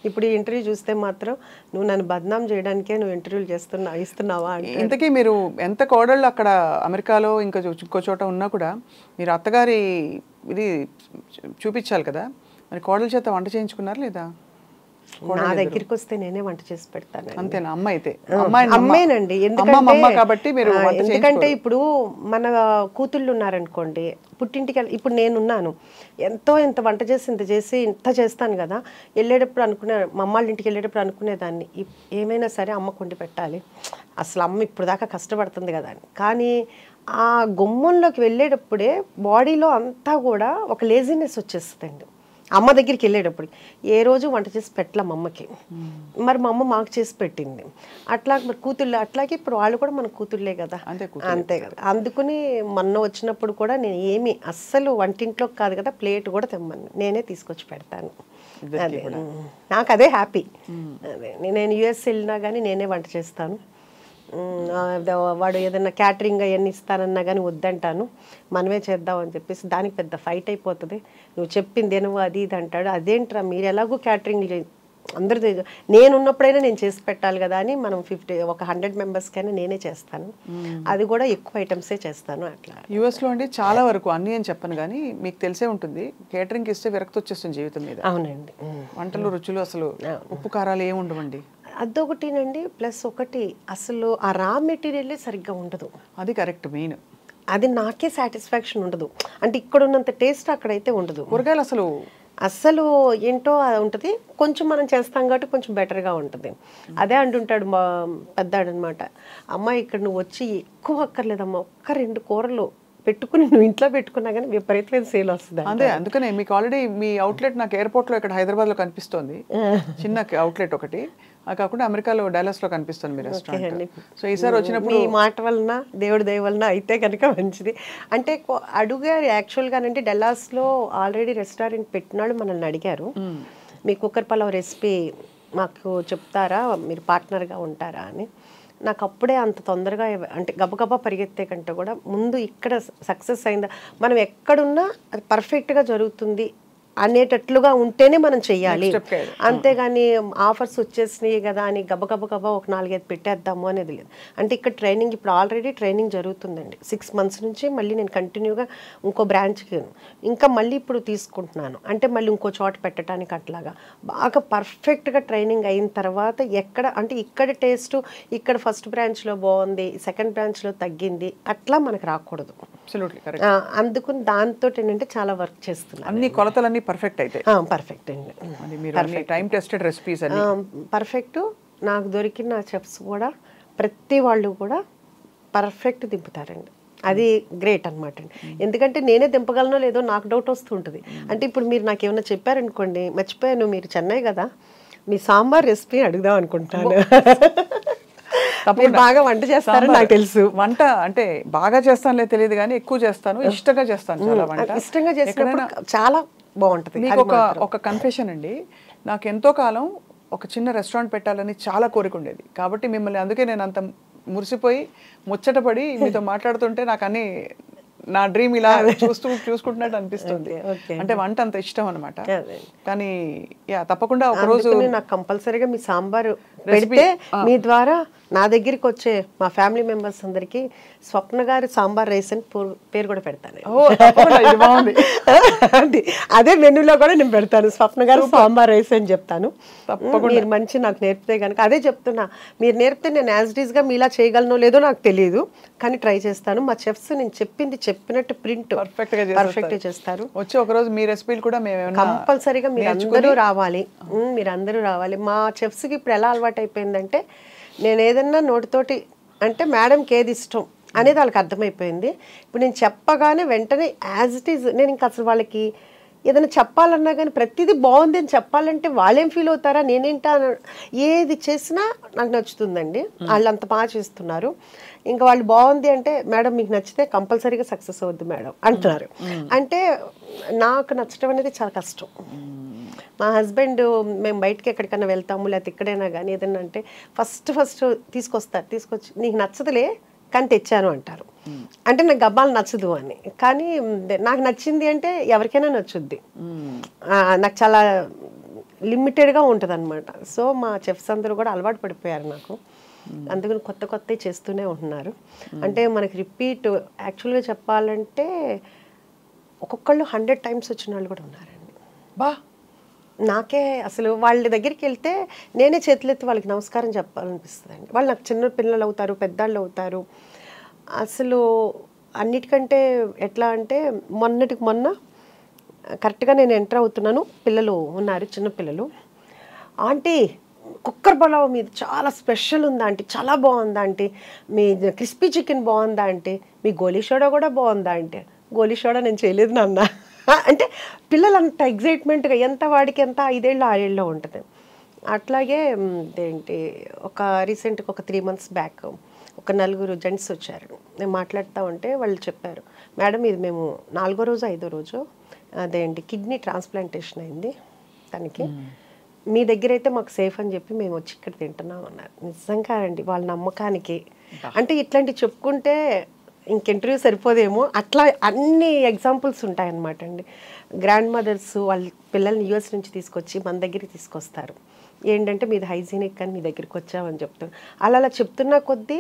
ఇప్పుడు ఈ ఇంటర్వ్యూ చూస్తే మాత్రం నువ్వు నన్ను బద్నాం చేయడానికే నువ్వు ఇంటర్వ్యూలు ఇస్తున్నావా అంటే. ఇంతకీ మీరు ఎంత కోడళ్ళు అక్కడ అమెరికాలో ఇంకా ఇంకో చోట ఉన్నా కూడా మీరు అత్తగారి ఇది చూపించాలి కదా, మరి కోడల చేత వంట చేయించుకున్నారు లేదా? నా దగ్గరికి వస్తే నేనే వంట చేసి పెడతాను. అంతేనా? అమ్మ అయితే అమ్మేనండి. ఎందుకంటే ఇప్పుడు మన కూతుళ్ళు ఉన్నారనుకోండి, పుట్టింటికి ఇప్పుడు నేనున్నాను, ఎంత వంట చేసి ఇంత చేస్తాను కదా, వెళ్ళేటప్పుడు మా అమ్మాళ్ళ ఇంటికి వెళ్ళేటప్పుడు అనుకునేదాన్ని ఏమైనా సరే అమ్మకు వండి పెట్టాలి, అసలు అమ్మ ఇప్పుడు దాకా కష్టపడుతుంది కదా అని. కానీ ఆ గుమ్మంలోకి వెళ్ళేటప్పుడే బాడీలో అంతా కూడా ఒక లేజినెస్ వచ్చేస్తుందండి. అమ్మ దగ్గరికి వెళ్ళేటప్పుడు ఏ రోజు వంట చేసి పెట్టలేం అమ్మకి, మరి మా అమ్మ మాకు చేసి పెట్టింది. అట్లా మరి కూతుళ్ళు అట్లాగే ఇప్పుడు వాళ్ళు కూడా మన కూతుళ్ళే కదా, అంతే కదా. అందుకుని మొన్న వచ్చినప్పుడు కూడా నేను ఏమి అస్సలు వంటింట్లోకి కాదు కదా, ప్లేట్ కూడా తెమ్మను, నేనే తీసుకొచ్చి పెడతాను. అదే నాకు అదే హ్యాపీ. అదే నేను యుఎస్ వెళ్ళినా కానీ నేనే వంట చేస్తాను. వాడు ఏదైనా క్యాటరింగ్ అవన్నీ ఇస్తానన్నా కానీ వద్దంటాను, మనమే చేద్దామని చెప్పేసి. దానికి పెద్ద ఫైట్ అయిపోతుంది, నువ్వు చెప్పిందేనో అది ఇది అంటాడు. అదేంట్రా మీరు ఎలాగో క్యాటరింగ్ అందరూ నేనున్నప్పుడైనా నేను చేసి పెట్టాలి కదా అని మనం 100 మెంబర్స్కైనా నేనే చేస్తాను. అది కూడా ఎక్కువ ఐటమ్సే చేస్తాను. అట్లా యూఎస్లో అండి చాలా వరకు అన్నీ అని చెప్పను కానీ మీకు తెలిసే ఉంటుంది, కేటరింగ్ ఇస్తే విరక్తి వచ్చేస్తుంది జీవితం మీద. అవునండి. వంటలు రుచులు అసలు ఉప్పు కారాలు ఏమి ఉండవండి. అదొకటినండి. ప్లస్ ఒకటి అసలు ఆ రా మెటీరియల్ సరిగ్గా ఉండదు. అది కరెక్ట్ మెయిన్. అది నాకే సాటిస్ఫాక్షన్ ఉండదు. అంటే ఇక్కడ ఉన్నంత టేస్ట్ అక్కడైతే ఉండదు. కూరగాయలు అసలు ఏంటో ఉంటుంది. కొంచెం మనం చేస్తాం కాబట్టి కొంచెం బెటర్గా ఉంటుంది. అదే అంటుంటాడు మా పెద్దాడు అనమాట, అమ్మ ఇక్కడ నువ్వు వచ్చి ఎక్కువ అక్కర్లేదమ్మా, 1-2 కూరలు పెట్టుకుని నువ్వు ఇంట్లో పెట్టుకున్నా కానీ విపరీతమైన సేల్ వస్తుంది. అదే అందుకనే మీకు ఆల్రెడీ మీ అవుట్లెట్ నాకు ఎయిర్పోర్ట్లో ఇక్కడ హైదరాబాద్లో కనిపిస్తోంది, చిన్న అవుట్లెట్ ఒకటి. అది కాకుండా అమెరికాలో డాలస్లో కనిపిస్తుంది మీ రెస్టారెంట్. సో ఈసారి వచ్చినప్పుడు మీ మాట వలన దేవుడి దయ వలన అయితే కనుక మంచిది. అంటే అడుగారు యాక్చువల్గానంటే డల్లాస్లో ఆల్రెడీ రెస్టారెంట్ పెట్టినాడు, మనల్ని అడిగారు మీ కుక్కర్ పలావ్ రెసిపీ మాకు చెప్తారా, మీరు పార్ట్నర్గా ఉంటారా అని. నాకు అప్పుడే అంత తొందరగా అంటే గబగబా పరిగెత్తే కంటే కూడా ముందు ఇక్కడ సక్సెస్ అయిందా, మనం ఎక్కడున్నా అది పర్ఫెక్ట్గా జరుగుతుంది అనేటట్లుగా ఉంటేనే మనం చెయ్యాలి. అంతేగాని ఆఫర్స్ వచ్చేసినాయి కదా అని గబగబా ఒక 4-5 పెట్టేద్దాము అనేది లేదు. అంటే ఇక్కడ ట్రైనింగ్ ఇప్పుడు ఆల్రెడీ ట్రైనింగ్ జరుగుతుందండి 6 months నుంచి. మళ్ళీ నేను కంటిన్యూగా ఇంకో బ్రాంచ్కి ఇంకా మళ్ళీ ఇప్పుడు తీసుకుంటున్నాను. అంటే మళ్ళీ ఇంకో చోట పెట్టడానికి అట్లాగా బాగా పర్ఫెక్ట్గా ట్రైనింగ్ అయిన తర్వాత ఎక్కడ అంటే ఇక్కడ టేస్ట్ ఇక్కడ ఫస్ట్ బ్రాంచ్లో బాగుంది, సెకండ్ బ్రాంచ్లో తగ్గింది, అట్లా మనకు రాకూడదు. అందుకుని దాంతో ఏంటంటే చాలా వర్క్ చేస్తున్నాను. అన్ని కొలతలన్నీ పర్ఫెక్ట్ అయితే పర్ఫెక్ట్ అండి. Time tested recipes perfect. నాకు దొరికిన చెఫ్స్ కూడా ప్రతి వాళ్ళు కూడా పర్ఫెక్ట్ దింపుతారండి. అది గ్రేట్ అనమాట అండి. ఎందుకంటే నేనే దింపగలనో లేదో నాకు డౌట్ వస్తుంటుంది. అంటే ఇప్పుడు మీరు నాకు ఏమైనా చెప్పారనుకోండి, మర్చిపోయాను మీరు చెన్నై కదా, మీ సాంబార్ రెసిపీ అడుగుదాం అనుకుంటాను. బాగా వంట చేస్తారని నాకు తెలుసు. వంట అంటే బాగా చేస్తానులే తెలియదు కానీ ఎక్కువ చేస్తాను, ఇష్టంగా చేస్తాను. చాలా వంట ఇష్టంగా చేసినప్పుడు చాలా బాగుంటుంది. మీకు ఒక కన్ఫెషన్ అండి, నాకు ఎంతో కాలం ఒక చిన్న రెస్టారెంట్ పెట్టాలని చాలా కోరిక ఉండేది. కాబట్టి మిమ్మల్ని అందుకే నేను అంత మురిసిపోయి ముచ్చటపడి మీతో మాట్లాడుతుంటే నాకు అన్ని నా డ్రీమ్ ఇలా చూసుకుంటున్నట్టు అనిపిస్తుంది. అంటే వంట అంత ఇష్టం అనమాట. కానీ తప్పకుండా ఒక రోజు నాకు కంపల్సరీగా మీ సాంబార్ పెడితే మీ ద్వారా నా దగ్గరికి వచ్చే మా ఫ్యామిలీ మెంబర్స్ అందరికి స్వప్న గారి సాంబార్ రైస్ అని పేరు కూడా పెడతాను. అదే మెనూలో కూడా నేను పెడతాను, స్వప్న గారు సాంబార్ రైస్ అని చెప్తాను. మీరు మంచి నాకు నేర్పితే కనుక అదే చెప్తున్నా, మీరు నేర్పితే నేను యాజ్ ఇట్ ఈస్ గా మీలా చేయగలనో లేదో నాకు తెలియదు, కానీ ట్రై చేస్తాను. మా చెఫ్స్ నేను చెప్పినట్టు ప్రింట్ పర్ఫెక్ట్ గా చేస్తారు. వచ్చి ఒక రోజు మీ రెసిపీలు కూడా కంపల్సరీగా మీరు అందరూ రావాలి. మా చెఫ్స్ కి ఇప్పుడు ఎలా అలవాటు అయిపోయిందంటే, నేను ఏదన్నా నోటితోటి అంటే మేడంకి ఏది ఇష్టం అనేది వాళ్ళకి అర్థమైపోయింది. ఇప్పుడు నేను చెప్పగానే వెంటనే యాజ్ ఇట్ ఈజ్ నేను ఇంకా అసలు వాళ్ళకి ఏదైనా చెప్పాలన్నా కానీ ప్రతిదీ బాగుంది అని చెప్పాలంటే వాళ్ళేం ఫీల్ అవుతారా, నేనేంటా ఏది చేసినా నాకు నచ్చుతుందండి. వాళ్ళు అంత బాగా చేస్తున్నారు. ఇంకా వాళ్ళు బాగుంది అంటే మేడం మీకు నచ్చితే కంపల్సరీగా సక్సెస్ అవుద్ది మేడం అంటున్నారు. అంటే నాకు నచ్చడం అనేది చాలా కష్టం. మా హస్బెండ్ మేము బయటకి ఎక్కడికైనా వెళ్తాము లేకపోతే ఇక్కడైనా కానీ ఏదైనా అంటే ఫస్ట్ తీసుకొచ్చి నీకు నచ్చదులే కానీ తెచ్చాను అంటారు. అంటే నాకు గబ్బాలు నచ్చదు అని. కానీ నాకు నచ్చింది అంటే ఎవరికైనా నచ్చుద్ది. నాకు చాలా లిమిటెడ్గా ఉంటుంది అనమాట. సో మా చెఫ్స్ అందరూ కూడా అలవాటు పడిపోయారు నాకు. అందుకని కొత్త కొత్తవి చేస్తూనే ఉంటున్నారు. అంటే మనకి రిపీట్ యాక్చువల్గా చెప్పాలంటే ఒక్కొక్కళ్ళు 100 టైమ్స్ వచ్చిన వాళ్ళు కూడా ఉన్నారండి. బా నాకే అసలు వాళ్ళ దగ్గరికి వెళ్తే నేనే చేతులెత్తి వాళ్ళకి నమస్కారం చెప్పాలనిపిస్తుంది అండి. వాళ్ళు నాకు చిన్న పిల్లలు అవుతారు, పెద్దాళ్ళు అవుతారు. అసలు అన్నిటికంటే ఎట్లా అంటే మొన్నటికి మొన్న కరెక్ట్గా నేను ఎంటర్ అవుతున్నాను, పిల్లలు ఉన్నారు, చిన్న పిల్లలు. ఆంటీ కుక్కర్ పలావ్ మీది చాలా స్పెషల్ ఉందా ఆంటీ, చాలా బాగుందా ఆంటీ, మీ క్రిస్పీ చికెన్ బాగుందా ఆంటీ, మీ గోలీ సోడా కూడా బాగుందా ఆంటీ. గోలీ సోడా నేను చేయలేదు నాన్న అంటే పిల్లలు అంత ఎగ్జైట్మెంట్గా, ఎంత వాడికి ఎంత 5 ఏళ్ళు 6 ఏళ్ళలో ఉంటుంది. అట్లాగే ఏంటి ఒక రీసెంట్గా ఒక 3 months బ్యాక్ ఒక 4 జెంట్స్ వచ్చారు. నేను మాట్లాడుతూ ఉంటే వాళ్ళు చెప్పారు, మేడం ఇది మేము 4వ రోజు 5వ రోజు అదేంటి కిడ్నీ ట్రాన్స్ప్లాంటేషన్ అయింది తనకి, మీ దగ్గర అయితే మాకు సేఫ్ అని చెప్పి మేము వచ్చి ఇక్కడ తింటున్నాం అన్నారు. నిజంగా అండి వాళ్ళ నమ్మకానికి. అంటే ఇట్లాంటివి చెప్పుకుంటే ఇంకెంటర్వ్యూ సరిపోదేమో, అట్లా అన్ని ఎగ్జాంపుల్స్ ఉంటాయన్నమాట అండి. గ్రాండ్ మదర్స్ వాళ్ళ పిల్లల్ని యూఎస్ నుంచి తీసుకొచ్చి మన దగ్గరికి తీసుకొస్తారు. ఏంటంటే మీది హైజీనిక్ అని మీ దగ్గరికి వచ్చామని చెప్తాను. అలా చెప్తున్న కొద్దీ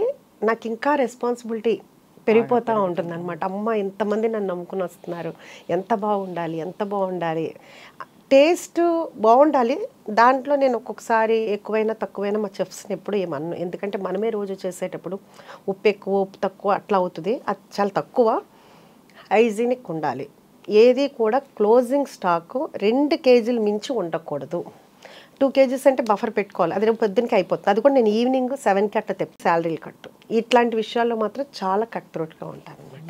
నాకు ఇంకా రెస్పాన్సిబిలిటీ పెరిగిపోతూ ఉంటుంది అనమాట. అమ్మ ఎంతమంది నన్ను నమ్ముకుని వస్తున్నారు, ఎంత బాగుండాలి, ఎంత బాగుండాలి, టేస్ట్ బాగుండాలి. దాంట్లో నేను ఒక్కొక్కసారి ఎక్కువైనా తక్కువైనా మా చెఫ్స్ని ఎప్పుడు ఏమన్ను, ఎందుకంటే మనమే రోజు చేసేటప్పుడు ఉప్పు ఎక్కువ ఉప్పు తక్కువ అట్లా అవుతుంది. అది చాలా తక్కువ. హైజీనిక్ ఉండాలి. ఏది కూడా క్లోజింగ్ స్టాక్ 2 kgs మించి ఉండకూడదు. 2 kgs అంటే బఫర్ పెట్టుకోవాలి. అది రేపు పొద్దునకి అయిపోతుంది. అది కూడా నేను ఈవినింగ్ 7కి అట్లా తెప్పి శాలరీలు కట్టు. ఇట్లాంటి విషయాల్లో మాత్రం చాలా కట్ త్రోట్గా ఉంటాను అనమాట.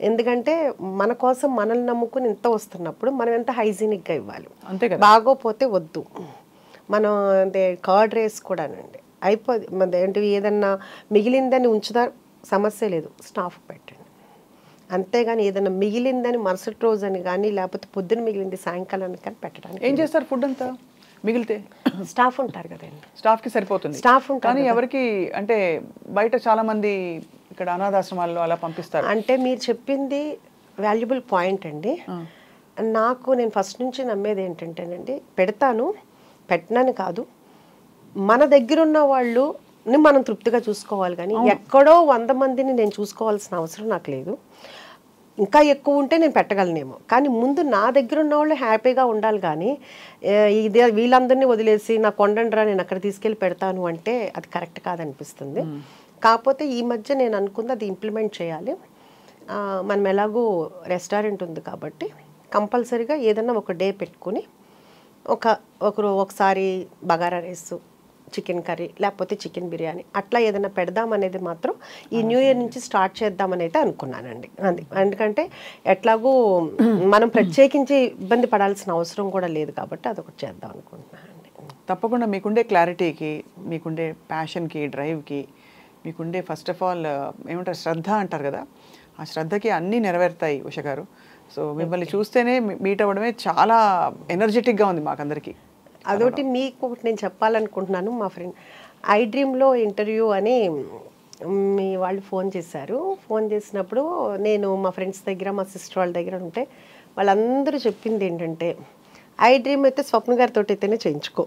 ఎందుకంటే మన కోసం మనల్ని నమ్ముకుని ఇంత వస్తున్నప్పుడు మనం ఎంత హైజీనిక్గా ఇవ్వాలి. అంతే కదా. బాగోపోతే వద్దు. మనం అంటే కర్డ్ రైస్ కూడానండి అయిపోది, మన ఏంటి ఏదన్నా మిగిలిందని ఉంచుదా సమస్య లేదు, స్టాఫ్ పెట్టండి. అంతేగాని ఏదైనా మిగిలిందని మరుసటి రోజు అని కానీ లేకపోతే పొద్దున మిగిలింది సాయంకాలానికి కానీ పెట్టడానికి. ఏం చేస్తారు ఫుడ్ అంతా మిగిలితే? స్టాఫ్ ఉంటారు కదండి, స్టాఫ్కి సరిపోతుంది. స్టాఫ్ ఉంటారు కానీ ఎవరికి అంటే బయట చాలా మంది ఇక్కడ అనాథాశ్రమాల్లో అలా పంపిస్తారు. అంటే మీరు చెప్పింది వాల్యుబుల్ పాయింట్ అండి. నాకు నేను ఫస్ట్ నుంచి నమ్మేది ఏంటంటేనండి, పెడతాను పెట్టనని కాదు, మన దగ్గర ఉన్న వాళ్ళని మనం తృప్తిగా చూసుకోవాలి. కానీ ఎక్కడో 100 మందిని నేను చూసుకోవాల్సిన అవసరం నాకు లేదు. ఇంకా ఎక్కువ ఉంటే నేను పెట్టగలనేమో, కానీ ముందు నా దగ్గర ఉన్న వాళ్ళు హ్యాపీగా ఉండాలి. కానీ ఇది వీళ్ళందరినీ వదిలేసి నా కొండండ్రా నేను అక్కడ తీసుకెళ్ళి పెడతాను అంటే అది కరెక్ట్ కాదనిపిస్తుంది. కాకపోతే ఈ మధ్య నేను అనుకుంది అది ఇంప్లిమెంట్ చేయాలి. మనం ఎలాగో రెస్టారెంట్ ఉంది కాబట్టి కంపల్సరీగా ఏదన్నా ఒక డే పెట్టుకుని ఒకసారి బగారా రైస్, చికెన్ కర్రీ లేకపోతే చికెన్ బిర్యానీ అట్లా ఏదైనా పెడదామనేది మాత్రం ఈ న్యూ ఇయర్ నుంచి స్టార్ట్ చేద్దామని అయితే అనుకున్నానండి. అది ఎందుకంటే ఎట్లాగూ మనం ప్రత్యేకించి ఇబ్బంది పడాల్సిన అవసరం కూడా లేదు కాబట్టి అదొకటి చేద్దాం అనుకుంటున్నానండి. తప్పకుండా మీకుండే క్లారిటీకి, మీకుండే ప్యాషన్కి, డ్రైవ్కి, మీకుండే ఫస్ట్ ఆఫ్ ఆల్ ఏమంటారు శ్రద్ధ అంటారు కదా, ఆ శ్రద్ధకి అన్నీ నెరవేరుతాయి ఉష గారు. సో మిమ్మల్ని చూస్తేనే మీట్ అవ్వడమే చాలా ఎనర్జెటిక్గా ఉంది మాకందరికీ. అదొకటి మీకు ఒకటి నేను చెప్పాలనుకుంటున్నాను. మా ఫ్రెండ్ ఐ డ్రీమ్లో ఇంటర్వ్యూ అని మీ వాళ్ళు ఫోన్ చేశారు. ఫోన్ చేసినప్పుడు నేను మా ఫ్రెండ్స్ దగ్గర మా సిస్టర్ వాళ్ళ దగ్గర ఉంటే వాళ్ళందరూ చెప్పింది ఏంటంటే ఐ డ్రీమ్ అయితే స్వప్న గారితో అయితేనే చేయించుకో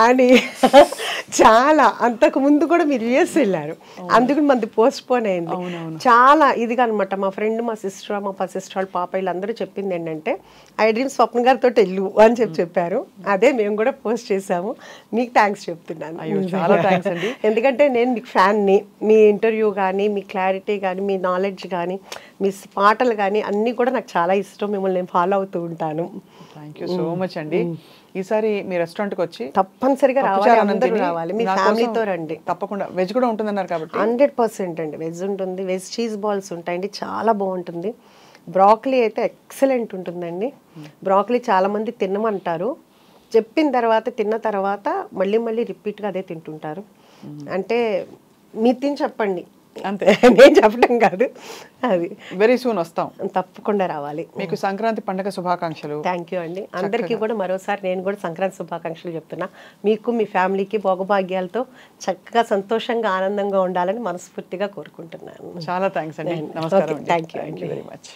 అని. చాలా అంతకు ముందు కూడా మీరు యూఎస్ వెళ్ళారు, అందుకు మనది పోస్ట్ పోన్ అయింది. చాలా ఇదిగా అనమాట. మా ఫ్రెండ్, మా సిస్టర్, మా సిస్టర్ వాళ్ళ పాప వీళ్ళందరూ చెప్పింది ఏంటంటే ఐ డ్రీమ్ స్వప్న గారితో వెళ్ళు అని చెప్పారు. అదే మేము కూడా పోస్ట్ చేసాము. మీకు థ్యాంక్స్ చెప్తున్నాను. చాలా థ్యాంక్స్ అండి. ఎందుకంటే నేను మీకు ఫ్యాన్ని. మీ ఇంటర్వ్యూ కానీ, మీ క్లారిటీ కానీ, మీ నాలెడ్జ్ కానీ, మీ పాటలు కానీ అన్నీ కూడా నాకు చాలా ఇష్టం. మిమ్మల్ని నేను ఫాలో అవుతూ ఉంటాను. థ్యాంక్ యూ సో మచ్ అండి. ఈసారి మీ రెస్టారెంట్కి వచ్చి తప్పనిసరిగా రావాలి, అందరూ రావాలి, మీ ఫ్యామిలీతో రండి. తప్పకుండా. వెజ్ కూడా ఉంటుందన్నారు కాబట్టి 100% అండి వెజ్ ఉంటుంది. వెజ్ చీజ్ బాల్స్ ఉంటాయండి, చాలా బాగుంటుంది. బ్రాకలీ అయితే ఎక్సలెంట్ ఉంటుందండి. బ్రాకలీ చాలామంది తినమంటారు, చెప్పిన తర్వాత తిన్న తర్వాత మళ్ళీ మళ్ళీ రిపీట్గా అదే తింటుంటారు. అంటే మీరు తిని చెప్పండి, అంతే, నేను చెప్పడం కాదు. అది వెరీ సూన్ వస్తాం, తప్పకుండా రావాలి. మీకు సంక్రాంతి పండుగ శుభాకాంక్షలు. థ్యాంక్ యూ అండి. అందరికీ కూడా మరోసారి నేను కూడా సంక్రాంతి శుభాకాంక్షలు చెప్తున్నా. మీకు మీ ఫ్యామిలీకి భోగభాగ్యాలతో చక్కగా సంతోషంగా ఆనందంగా ఉండాలని మనస్ఫూర్తిగా కోరుకుంటున్నాను. చాలా థ్యాంక్స్ అండి. నమస్కారం. Thank you very much.